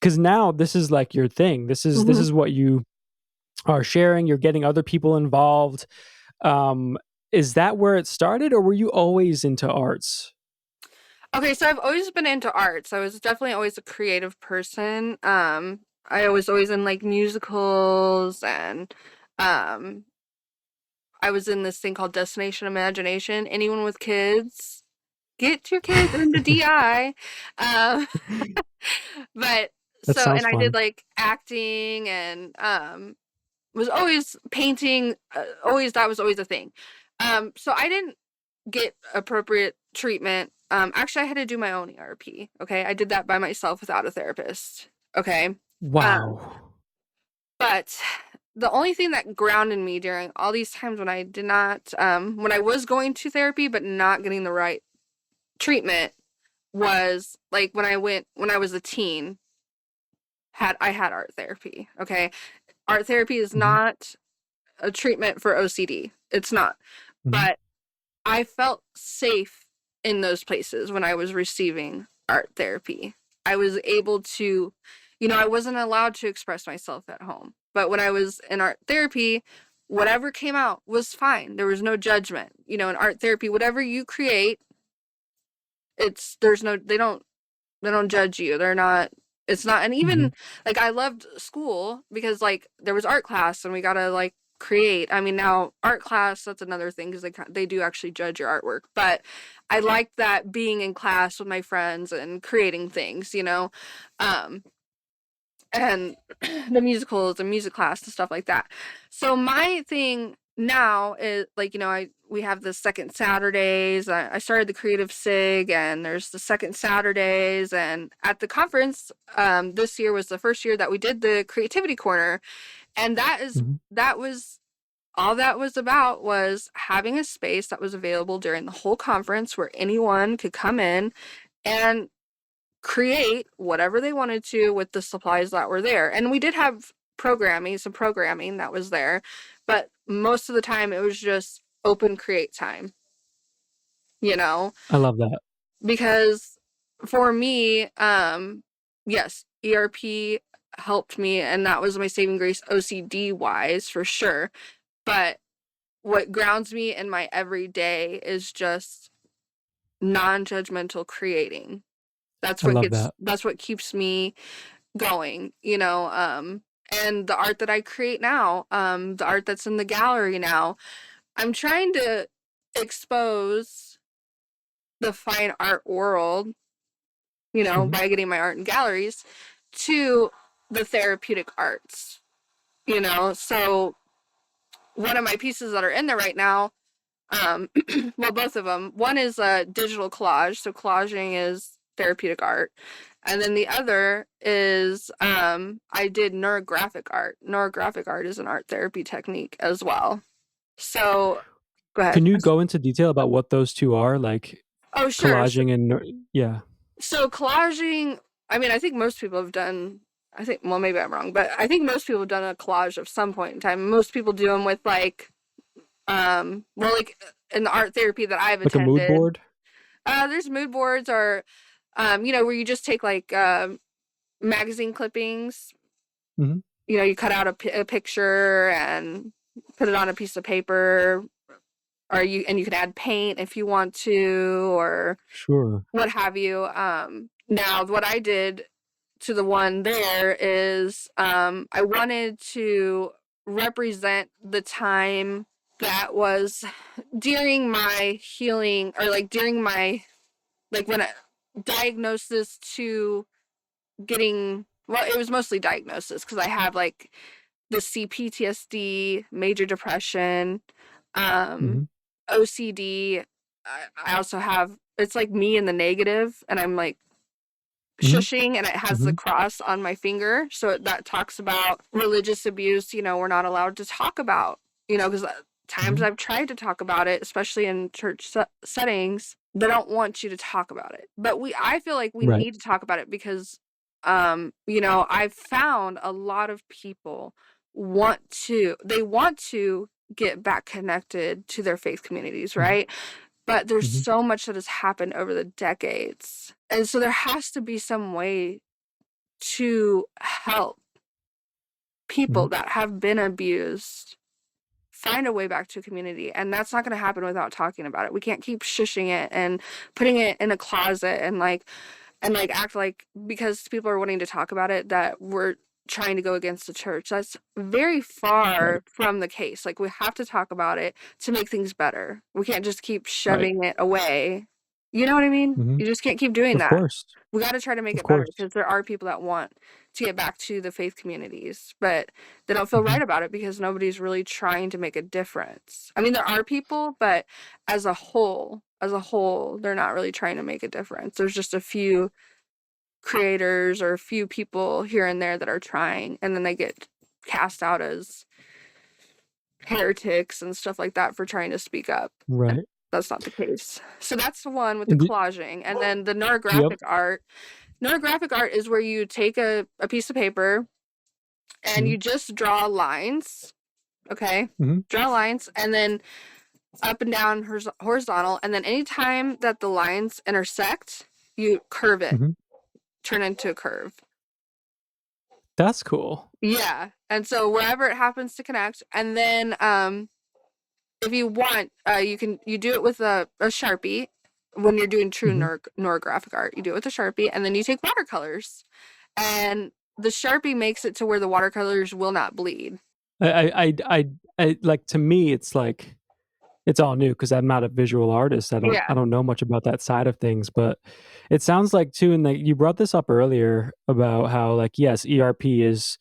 because now this is like your thing. This Mhm. is what you are sharing. You're getting other people involved. Um, is that where it started, or were you always into arts? Okay, so I've always been into arts. I was definitely always a creative person. I was always in like musicals and um I was in this thing called Destination Imagination. Anyone with kids, get your kids into DI. Um, but That so, sounds and I did fun. like acting and was always painting. Always that was always a thing. So I didn't get appropriate treatment. Actually, I had to do my own ERP. Okay, I did that by myself without a therapist. Okay, um, Wow. but the only thing that grounded me during all these times when I did not, when I was going to therapy but not getting the right treatment was like when I was a teen. I had art therapy. Okay, art therapy is Hmm. not a treatment for OCD. It's not, Hmm. but I felt safe in those places when I was receiving art therapy. I was able to, I wasn't allowed to express myself at home. But when I was in art therapy, whatever came out was fine. There was no judgment. In art therapy, whatever you create, there's no, they don't judge you. They're not, it's not, and Hmm. even like I loved school because like there was art class and we gotta like create. I mean, now art class, that's another thing because they do actually judge your artwork, but I liked that being in class with my friends and creating things, um, and the musicals and music class and stuff like that. So my thing now is like, we have the second Saturdays. I started the Creative SIG and there's the second Saturdays. And at the conference, this year was the first year that we did the creativity corner. And Hmm. that was all that was about was having a space that was available during the whole conference where anyone could come in and create whatever they wanted to with the supplies that were there. And we did have some programming that was there, but most of the time it was just open create time, you know, I love that. because for me, yes, ERP. helped me, and that was my saving grace OCD wise for sure. But what grounds me in my everyday is just non-judgmental creating. I love that. That's what keeps me going, you know. And the art that I create now, the art that's in the gallery now, I'm trying to expose the fine art world, you know, Mhm. by getting my art in galleries, to the therapeutic arts, you know. So one of my pieces that are in there right now, well, both of them. One is a digital collage, so collaging is therapeutic art, and then the other is I did neurographic art. Neurographic art is an art therapy technique as well. So go ahead. Can you go into detail about what those two are, like Oh, sure. collaging and yeah. So collaging, I mean, I think most people have done, I think, well, maybe I'm wrong, but I think most people have done a collage of some point in time. Most people do them with like, well, like in the art therapy that I've Like a mood attended, board? there's mood boards or, you know, where you just take like magazine clippings, Mhm. you know, you cut out a picture and put it on a piece of paper, or you can add paint if you want to, or Sure. what have you. Now, what I did to the one there is I wanted to represent the time that was during my healing, or like during my, like when I diagnosis to getting, well, it was mostly diagnosis because I have like the CPTSD, major depression, um, Mhm. OCD. I also have, it's like me in the negative, and I'm like Mhm. shushing, and it has the Mhm. cross on my finger. So that talks about religious abuse, you know, we're not allowed to talk about, you know, because times Mhm. I've tried to talk about it, especially in church settings, they don't want you to talk about it. But I feel like we Right. need to talk about it because, you know, I've found a lot of people they want to get back connected to their faith communities, Mhm. right? But there's Mhm. so much that has happened over the decades. And so there has to be some way to help people Mhm. that have been abused find a way back to a community. And that's not going to happen without talking about it. We can't keep shushing it and putting it in a closet and like act like because people are wanting to talk about it that we're trying to go against the church. That's very Right. far from the case. Like we have to talk about it to make things better. We can't just keep Right. shoving it away. You know what I mean? Mhm. You just can't keep doing Of that. course. We got to try to make Of it better course. because there are people that want to get back to the faith communities, but they don't feel Mhm. right about it because nobody's really trying to make a difference. I mean, there are people, but as a whole, they're not really trying to make a difference. There's just a few creators or a few people here and there that are trying, and then they get cast out as heretics and stuff like that for trying to speak up. And Right. that's not the case. So that's the one with the And collaging. And then the yep. neurographic art. Neurographic art is where you take a piece of paper and Mhm. you just draw lines. Okay. Mhm. Draw lines and then up and down horizontal. And then anytime that the lines intersect, you curve it, Mhm. turn into a curve. That's cool. Yeah. And so wherever it happens to connect, and then if you want, you do it with a Sharpie when you're doing true Mhm. neurographic art. You do it with a Sharpie, and then you take watercolors, and the Sharpie makes it to where the watercolors will not bleed. Like, to me, it's like it's all new because 'cause I'm not a visual artist. I Yeah. don't know much about that side of things, but it sounds like too, and, like, you brought this up earlier about how, like, yes, ERP is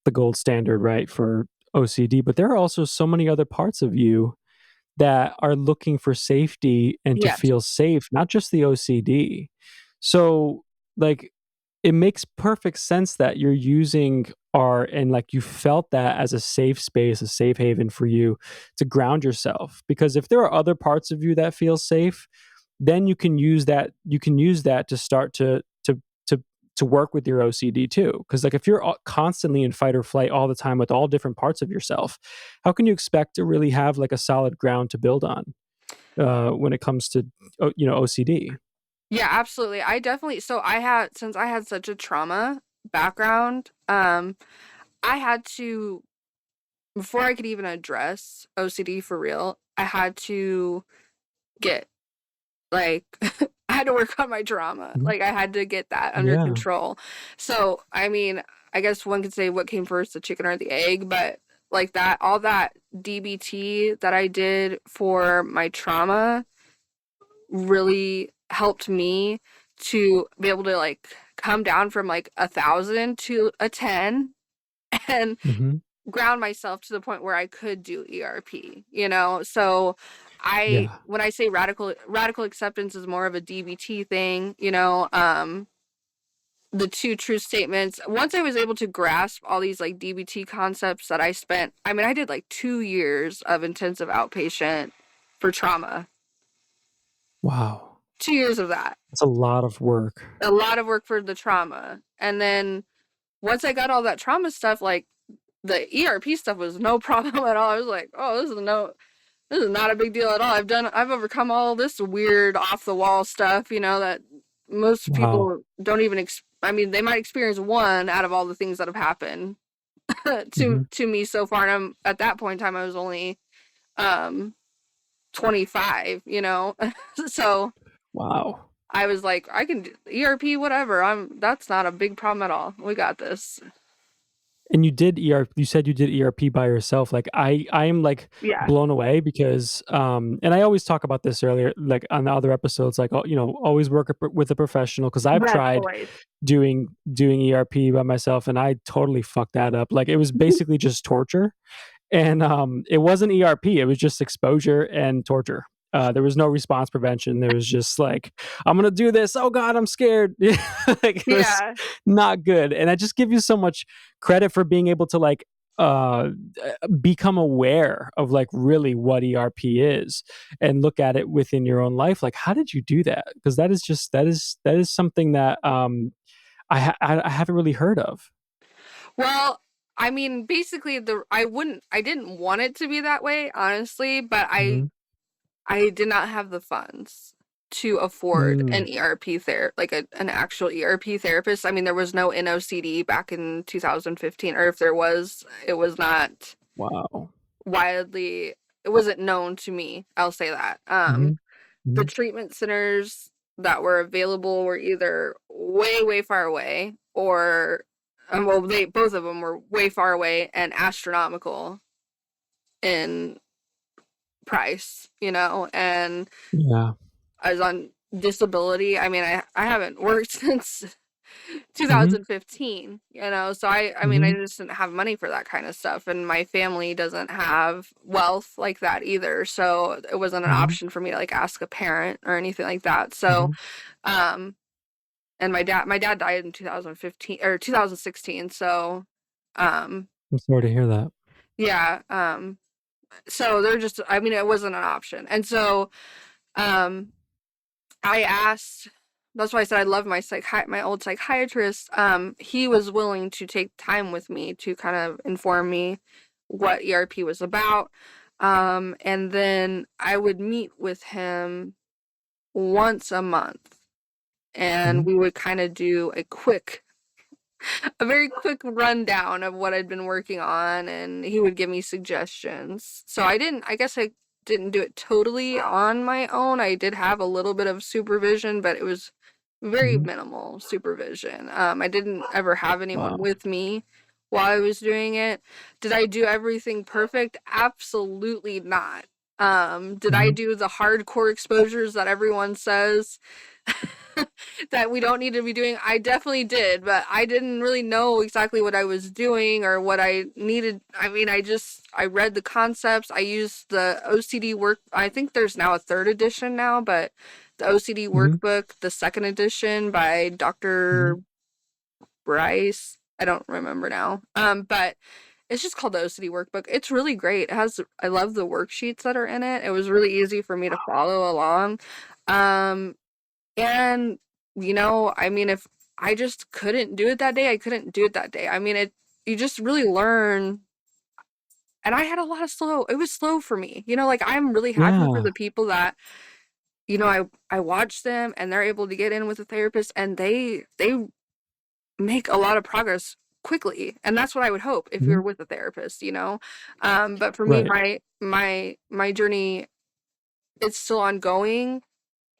the gold standard, right, for OCD, but there are also so many other parts of you that are looking for safety and to Yes. feel safe, not just the OCD. So, like, it makes perfect sense that you're using art and like you felt that as a safe space, a safe haven for you to ground yourself. Because if there are other parts of you that feel safe, then you can use that to start to to work with your OCD too. Because like if you're constantly in fight or flight all the time with all different parts of yourself, how can you expect to really have like a solid ground to build on when it comes to OCD? Yeah, absolutely. I definitely, so I had, since I had such a trauma background, I had to, before I could even address OCD for real, I had to get like I had to work on my trauma. Mhm. Like I had to get that under Yeah. control. So, I mean, I guess one could say what came first, the chicken or the egg, but like that, all that DBT that I did for my trauma really helped me to be able to like come down from like 1,000 to a 10 and Mhm. ground myself to the point where I could do ERP, you know? So Yeah. when I say radical acceptance is more of a DBT thing, you know, the two true statements. Once I was able to grasp all these like DBT concepts that I mean, I did like 2 years of intensive outpatient for trauma, Wow. 2 years of that, That's a lot of work. a lot of work for the trauma. And then once I got all that trauma stuff, like the ERP stuff was no problem at all. I was like, oh, this is not a big deal at all. I've overcome all this weird off the wall stuff, you know, that most Wow. people don't even, I mean, they might experience one out of all the things that have happened Mhm. to me so far. And at that point in time, I was only, um, 25, you know? So Wow. I was like, I can do ERP, whatever. That's not a big problem at all. We got this. And you did you said you did ERP by yourself. Like I am like Yeah. blown away because and I always talk about this earlier like on the other episodes like you know, always work with a professional because I've Yes, tried always. doing ERP by myself and I totally fucked that up. Like it was basically just torture. And it wasn't ERP, it was just exposure and torture. There was no response prevention. There was just like, I'm gonna do this. Oh God, I'm scared. Like it was Yeah. not good. And I just give you so much credit for being able to like become aware of like really what ERP is and look at it within your own life. Like, how did you do that? Because that is just that is something that I haven't really heard of. Well, I mean, basically I didn't want it to be that way, honestly, but Hmm. I did not have the funds to afford Mm, an ERP like an actual ERP therapist. I mean, there was no NOCD back in 2015, or if there was, it was not wow. widely, it wasn't known to me. I'll say that. Hmm. The Hmm. treatment centers that were available were either way far away or well, they both of them were way far away and astronomical in price, you know. And Yeah. I was on disability. I mean, I haven't worked since Mhm, 2015, you know, so I mean, I mhm, just didn't have money for that kind of stuff, and my family doesn't have wealth like that either, so it wasn't an mhm, option for me to like ask a parent or anything like that. So mhm. um and my dad died in 2015 or 2016, so um I'm sorry to hear that. yeah, so they're just, I mean, it wasn't an option. And so um I asked, that's why I said I love my old psychiatrist. He was willing to take time with me to kind of inform me what ERP was about. And then I would meet with him once a month and Mhm, we would kind of do a very quick rundown of what I'd been working on, and he would give me suggestions. So I guess I didn't do it totally on my own. I did have a little bit of supervision, but it was very mhm. minimal supervision. I didn't ever have anyone Wow. with me while I was doing it. Did I do everything perfect? Absolutely not. Did I Mhm, do the hardcore exposures that everyone says? That we don't need to be doing. I definitely did, but I didn't really know exactly what I was doing or what I needed. I mean, I read the concepts. I used the OCD work. I think there's now a third edition now, but the OCD mhm, workbook, the second edition by mhm. Dr. Bryce. I don't remember now. But it's just called the OCD workbook. It's really great. I love the worksheets that are in it. It was really easy for me to follow along. Um, and, you know, I mean, if I just couldn't do it that day, I couldn't do it that day. I mean, you just really learn. And I had a lot of it was slow for me. You know, like I'm really happy for Yeah. the people that, you know, I watch them and they're able to get in with a therapist and they make a lot of progress quickly, and that's what I would hope if Mhm. you're with a therapist, you know. But for me, Right. my journey, it's still ongoing,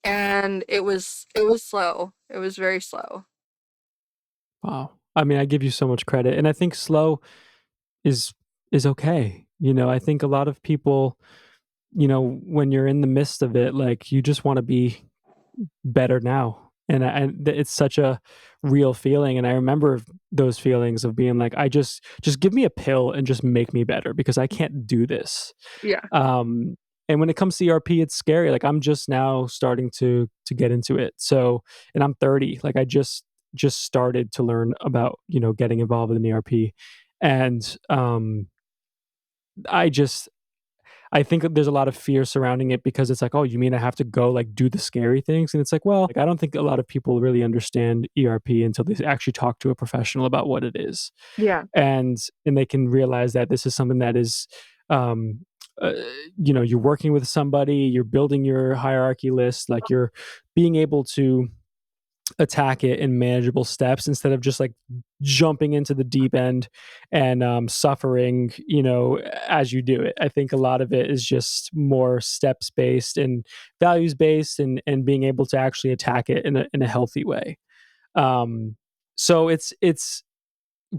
and it was slow. It was very slow. Wow. I mean, I give you so much credit, and I think slow is is okay. I think a lot of people, when you're in the midst of it, like, you just wanna be better now, and it's such a real feeling, and I remember those feelings of being like, "I just give me a pill and just make me better because I can't do this." Yeah. Um, and when it comes to ERP, it's scary. Like, I'm just now starting to get into it. So, and I'm 30. Like, I just started to learn about, getting involved in ERP. And I just I think that there's a lot of fear surrounding it because it's like, "Oh, you mean I have to go, like, do the scary things?" And it's like, well, like, I don't think a lot of people really understand ERP until they actually talk to a professional about what it is. Yeah. And they can realize that this is something that is, um, uh, you're working with somebody, you're building your hierarchy list, like, you're being able to attack it in manageable steps instead of just like jumping into the deep end and suffering, as you do it. I think a lot of it is just more steps based and values based, and being able to actually attack it in a healthy way. um so it's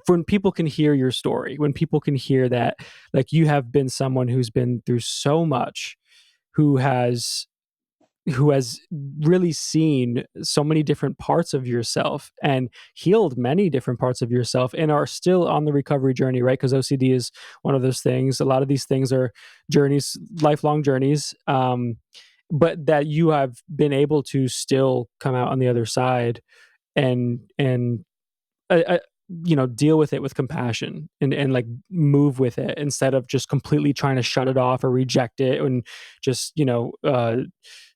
when people can hear your story, when people can hear that, like, you have been someone who's been through so much, who has really seen so many different parts of yourself and healed many different parts of yourself and are still on the recovery journey, right? Because OCD is one of those things. A lot of these things are journeys, lifelong journeys. But that you have been able to still come out on the other side and uh, uh, deal with it with compassion and like move with it instead of just completely trying to shut it off or reject it and just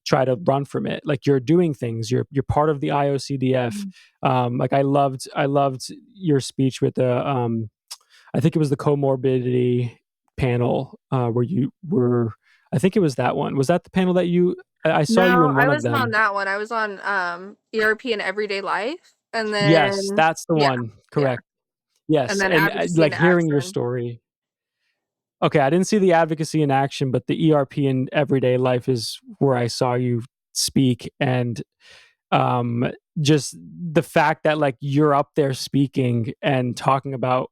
try to run from it. Like, you're doing things, you're part of the IOCDF. Mhm. Like, I loved your speech with the I think it was the comorbidity panel, where you were. I think it was that one. Was that the panel that I saw you No, in I one of wasn't on them? that one. I was on ERP and everyday life, and Yes, then that's the yeah, one. yeah, Correct. and Yes, then and, advocacy like, and hearing your action. story. Okay, I didn't see the advocacy in action, but the ERP in everyday life is where I saw you speak, and, um, just the fact that, like, you're up there speaking and talking about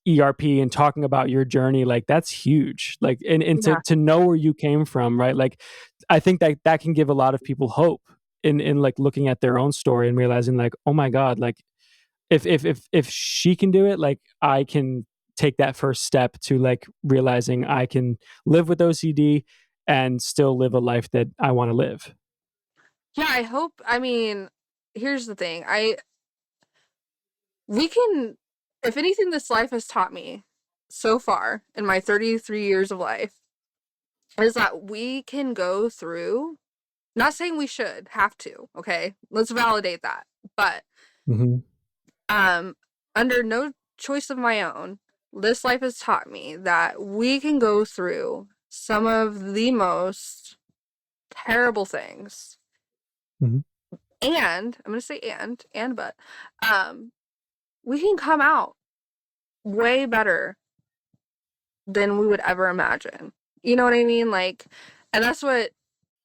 ERP and talking about your journey, like, that's huge. Like, and to Yeah. know where you came from, right? Like, I think that that can give a lot of people hope in, like, looking at their own story and realizing, like, "Oh my god, like, if she can do it, like, I can take that first step to, like, realizing I can live with OCD and still live a life that I wanna live." Yeah, I hope. I mean, here's the thing. We can, if anything, this life has taught me so far in my 33 years of life is that we can go through, not saying we should have to, okay? Let's validate that. But Mhm, um under no choice of my own, this life has taught me that we can go through some of the most terrible things. mhm, And I'm going to say and but um we can come out way better than we would ever imagine. You know what I mean? Like, and that's what,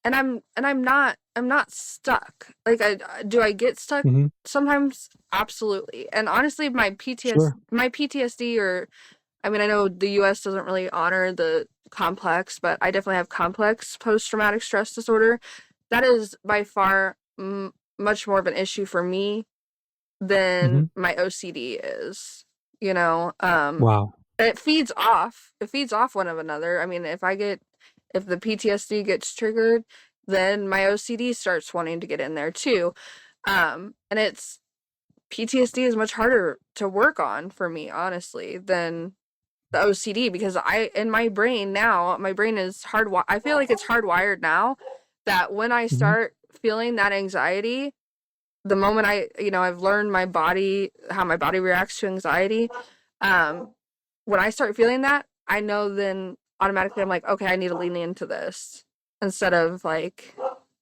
and I'm not stuck. Like, I get stuck mhm. sometimes? Absolutely. And honestly, Sure. my PTSD, or I mean, I know the US doesn't really honor the complex, but I definitely have complex post traumatic stress disorder. That is by far much more of an issue for me than Mhm. my OCD is, you know? Wow. It feeds off one of another. I mean, if the PTSD gets triggered, then my OCD starts wanting to get in there too. And it's PTSD is much harder to work on for me, honestly, than the OCD, because in my brain now, my brain is I feel like it's hardwired now that when I Mhm, start feeling that anxiety, the moment I've learned how my body reacts to anxiety. Um, when I start feeling that, I know then automatically I'm like, okay, I need to lean into this instead of like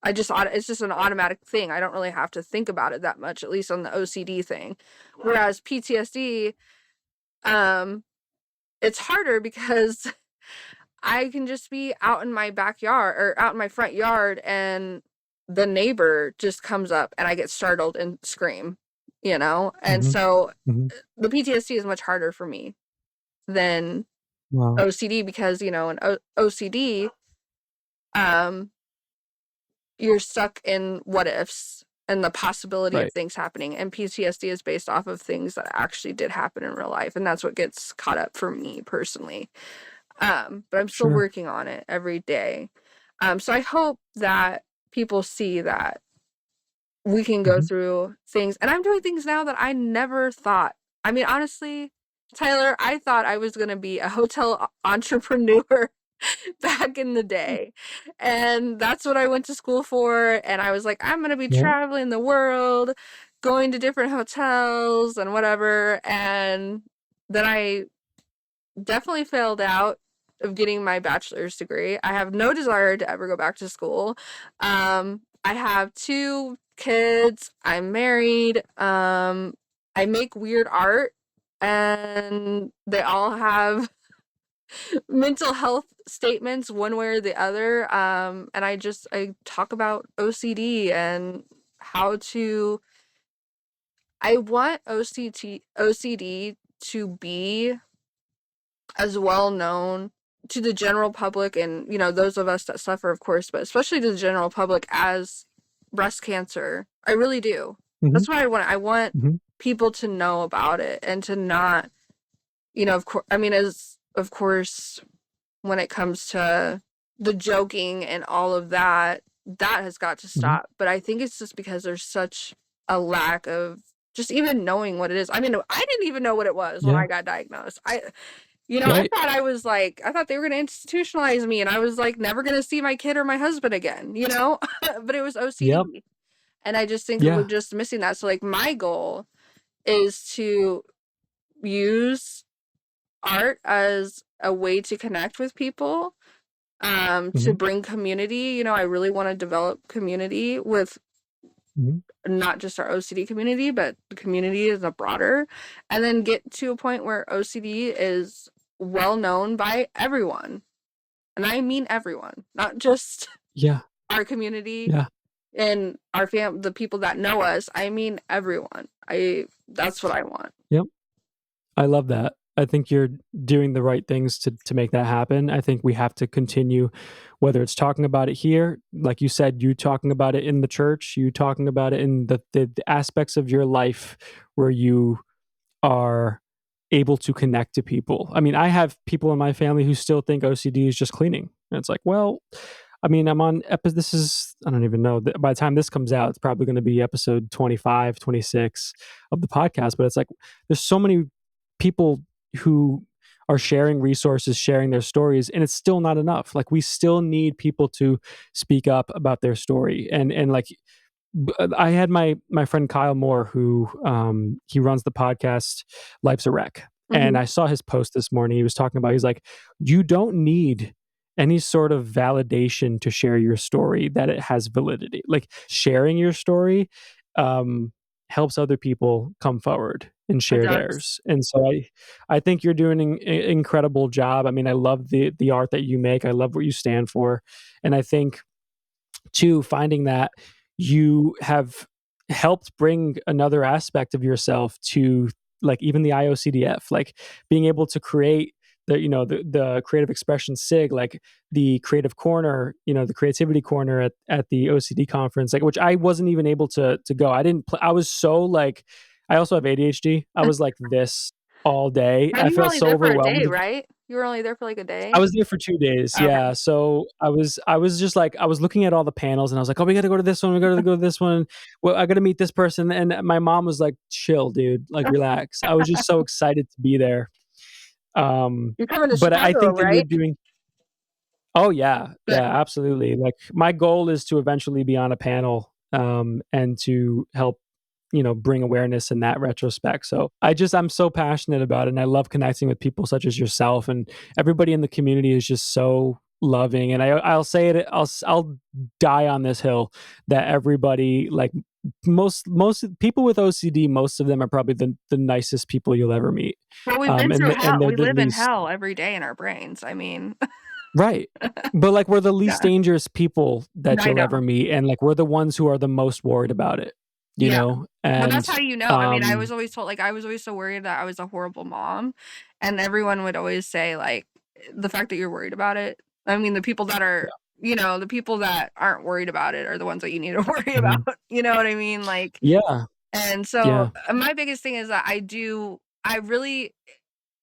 it's just an automatic thing. I don't really have to think about it that much, at least on the OCD thing. Whereas PTSD, it's harder because I can just be out in my backyard or out in my front yard, and the neighbor just comes up and I get startled and scream, you know? And Mhm. so Mhm. the PTSD is much harder for me than Wow. OCD because, in OCD, um, you're stuck in what ifs and the possibility of Right. things happening. And PTSD is based off of things that actually did happen in real life. And that's what gets caught up for me personally. But I'm still Sure. working on it every day. So I hope that people see that we can go Mhm. through things. And I'm doing things now that I never thought. I mean, honestly, Tyler, I thought I was going to be a hotel entrepreneur back in the day. And that's what I went to school for. And I was like, I'm going to be Yeah. traveling the world, going to different hotels and whatever. And then I definitely failed out of getting my bachelor's degree. I have no desire to ever go back to school. I have 2 kids. I'm married. I make weird art, and they all have mental health statements one way or the other. And I talk about OCD and how to. I want OCD to be as well known to the general public, and those of us that suffer, of course, but especially to the general public, as breast cancer. I really do. Mhm. That's what I want Mhm. people to know about it, and to not, of course, I mean, as of course, when it comes to the joking and all of that, that has got to Mhm. stop. But I think it's just because there's such a lack of just even knowing what it is. I mean, I didn't even know what it was when Yeah. I got diagnosed. Right. I thought they were going to institutionalize me, and I was like never going to see my kid or my husband again, but it was Yep. OCD. And I just think we're Yeah. just missing that. So like my goal is to use art as a way to connect with people, to Mhm. bring community. I really want to develop community with Mhm. not just our OCD community, but the community as a broader, and then get to a point where OCD is well known by everyone. And I mean everyone, not just Yeah. our community Yeah. and the people that know us. I mean everyone. That's what I want. Yep. I love that. I think you're doing the right things to make that happen. I think we have to continue, whether it's talking about it here, like you said, you talking about it in the church, you talking about it in the aspects of your life where you are able to connect to people. I mean, I have people in my family who still think OCD is just cleaning. And it's like, well, I mean, this is, I don't even know. By the time this comes out, it's probably going to be episode 25, 26 of the podcast. But it's like, there's so many people who are sharing resources, sharing their stories, and it's still not enough. Like, we still need people to speak up about their story. And like, I had my friend Kyle Moore, who he runs the podcast Life's a Wreck, and Mm-hmm. I saw his post this morning. He was talking about, he's like, you don't need any sort of validation to share your story that it has validity. Like, sharing your story um, helps other people come forward and It share does. theirs. And so I think you're doing an incredible job. I mean, I love the art that you make. I love what you stand for, and I think too, finding that you have helped bring another aspect of yourself to, like, even the IOCDF, like being able to create the creative expression SIG, like the creative corner, the creativity corner at the OCD conference, like, which I wasn't even able to go. I didn't I was so like, I also have ADHD. I was like this all day. And I you were felt only so there for a overwhelmed. day, right? You were only there for like a I day. was there for 2 days, Okay. yeah, so I was just like, I was looking at all the panels, and I was like, "Oh, we gotta go to this one, we gotta go to this one. Well, I gotta meet this person," and my mom was like, "Chill, dude, like, relax." I was just so excited to be there, You're coming to but I Chicago, think that you're right? doing. Oh, yeah, Good. yeah, absolutely, like, my goal is to eventually be on a panel, and to help, bring awareness in that retrospect. So I'm so passionate about it, and I love connecting with people such as yourself, and everybody in the community is just so loving, and I'll say it. I'll die on this hill that everybody, like most people with OCD, most of them are probably the nicest people you'll ever meet. Well, we've been through And hell. they're We the live in least. hell every day in our brains. I mean, Right. But like we're the least yeah, dangerous people that I you'll know. ever meet, and like we're the ones who are the most worried about it, you Yeah. know? Well, And that's how you know. I mean, I was always told, like, I was always so worried that I was a horrible mom. And everyone would always say, like, the fact that you're worried about it. I mean, the people that are, the people that aren't worried about it are the ones that you need to worry about. Mhm. You know what I mean? Like, Yeah, and so yeah. my biggest thing is that I really,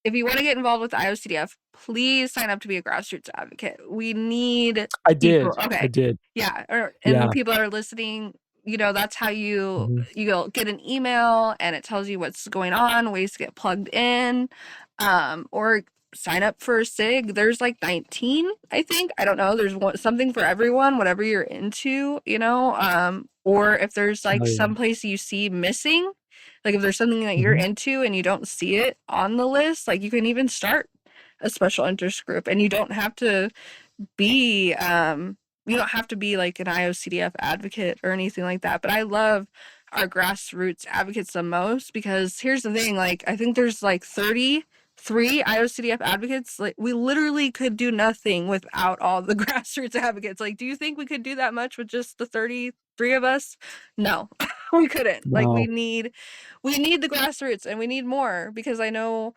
if you want to get involved with the IOCDF, please sign up to be a grassroots advocate. We need people. I Okay. did. Yeah. And the Yeah. people that are listening, that's how Mhm. you'll get an email and it tells you what's going on, ways to get plugged in, or sign up for a SIG. There's like 19, I think. I don't know. There's something for everyone, whatever you're into, or if there's like Hell yeah. some place you see missing, like if there's something that you're Mhm. into and you don't see it on the list, like you can even start a special interest group, and be you don't have to be like an IOCDF advocate or anything like that. But I love our grassroots advocates the most, because here's the thing, like I think there's like 33 IOCDF advocates. Like we literally could do nothing without all the grassroots advocates. Like, do you think we could do that much with just the 33 of us? No. We couldn't. Like Wow. we need the grassroots, and we need more, because I know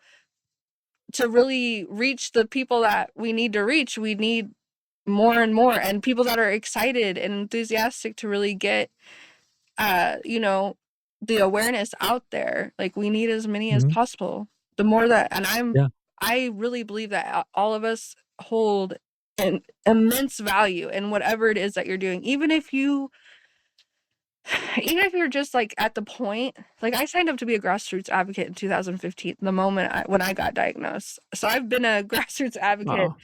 to really reach the people that we need to reach, we need more and more, and people that are excited and enthusiastic to really get you know the awareness out there. Like we need as many as Mhm. possible. The more that, and Yeah. I really believe that all of us hold an immense value in whatever it is that you're doing, even if you're just like at the point, like I signed up to be a grassroots advocate in 2015, the moment when I got diagnosed. So I've been a grassroots advocate Wow.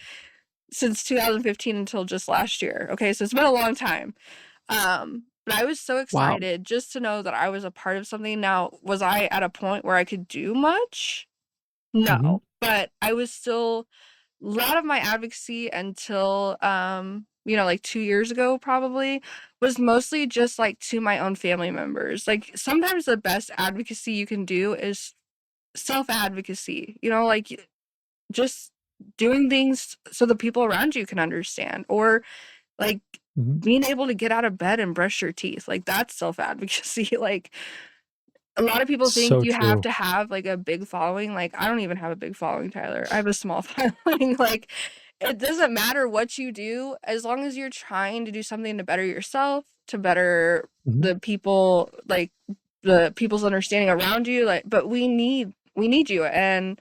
since 2015 until just last year. Okay, so it's been a long time. But I was so Wow. excited just to know that I was a part of something. Now, was I at a point where I could do much? Mhm. No, but I was still, a lot of my advocacy until like 2 years ago probably was mostly just like to my own family members. Like sometimes the best advocacy you can do is self advocacy, like just doing things so the people around you can understand, or like Mhm. being able to get out of bed and brush your teeth. Like that's self advocacy. Like a lot of people think So you have true. to have like a big following. Like I don't even have a big following, Tyler. I have a small following. Like it doesn't matter what you do, as long as you're trying to do something to better yourself, to better Mhm. the people, like the people's understanding around you. Like, but we need you. And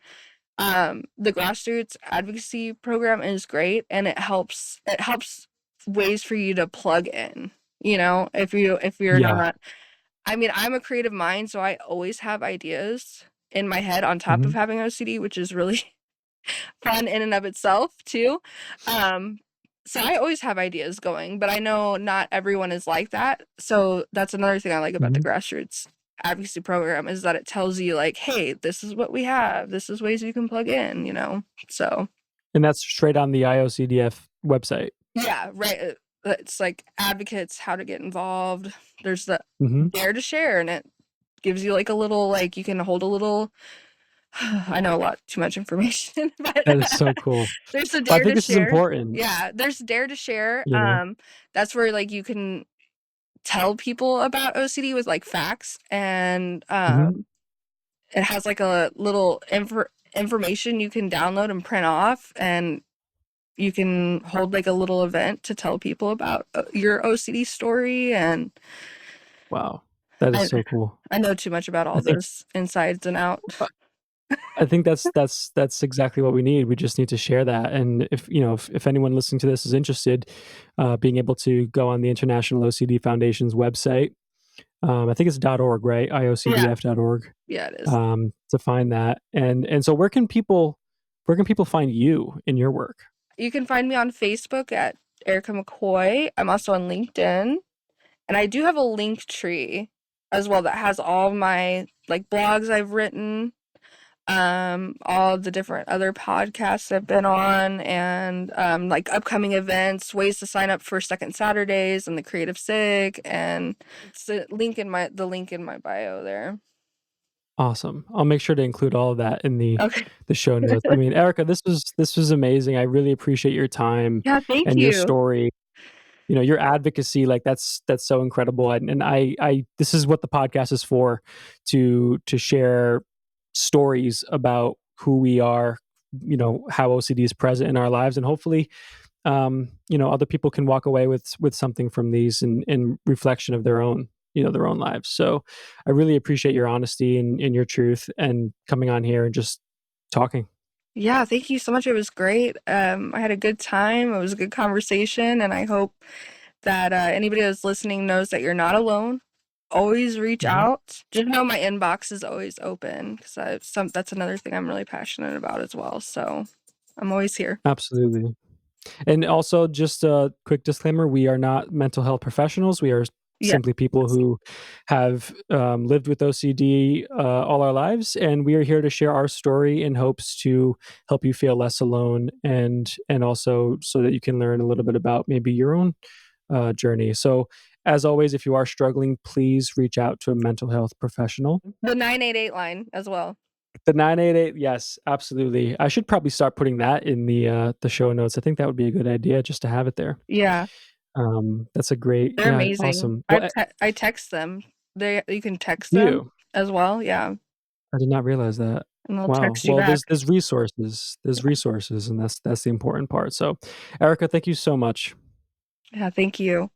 the grassroots advocacy program is great, and it helps ways for you to plug in, if you're Yeah. not. I mean, I'm a creative mind, so I always have ideas in my head on top of Mhm. having OCD, which is really fun in and of itself too. Um, so I always have ideas going, but I know not everyone is like that. So that's another thing I like about the Mhm. grassroots advocacy program, is that it tells you like, hey, this is what we have. This is ways you can plug in. So And that's straight on the IOCDF website. yeah, right. It's like advocates, how to get involved. There's the Mhm. dare to share, and it gives you like a little, like you can hold a little. I know a lot too much information, but That is so cool. there's a I dare think to this is share. important, Yeah, there's dare to share. you know? That's where like you can tell people about OCD with like facts, and Mhm. it has like a little information you can download and print off, and you can hold like a little event to tell people about your OCD story. And Wow. That is I so cool. I know too much about I all think those insides and out. I think that's exactly what we need. We just need to share that, and if anyone listening to this is interested, being able to go on the International OCD Foundation's website, I think it's .org, right? Yeah, iocdf.org, yeah, it is. to find that. And so where can people find you in your work? You can find me on Facebook at Erika McCoy. I'm also on LinkedIn, and I do have a link tree as well that has all my like blogs I've written. all the different other podcasts I've been on, and like upcoming events, ways to sign up for Second Saturdays and the Creative Sig, and it's the link in my bio there. Awesome. I'll make sure to include all of that in Okay. the show notes. I mean, Erika, this was amazing. I really appreciate your time Yeah, thank and your you. story. You know, your advocacy, like that's so incredible. And I this is what the podcast is for, to share stories about who we are, you know, how OCD is present in our lives, and hopefully you know, other people can walk away with something from these in reflection of their own, you know, their own lives. So I really appreciate your honesty and your truth and coming on here and just talking. Yeah, thank you so much. It was great. I had a good time. It was a good conversation, and I hope that anybody that's listening knows that you're not alone. Always reach Mhm. out. Just know my inbox is always open because that's another thing I'm really passionate about as well. So I'm always here. Absolutely. And also, just a quick disclaimer: we are not mental health professionals. We are Yeah. simply people who have lived with OCD all our lives, and we are here to share our story in hopes to help you feel less alone, and also so that you can learn a little bit about maybe your own journey. So, as always, if you are struggling, please reach out to a mental health professional. The 988 line as well. The 988, yes, absolutely. I should probably start putting that in the show notes. I think that would be a good idea just to have it there. Yeah, That's a great, they're yeah, amazing. awesome. Well, I text them. You can text them you, as well. Yeah, I did not realize that. and they'll Wow. text you Well, back. there's resources. There's resources, and that's the important part. So, Erica, thank you so much. Yeah, thank you.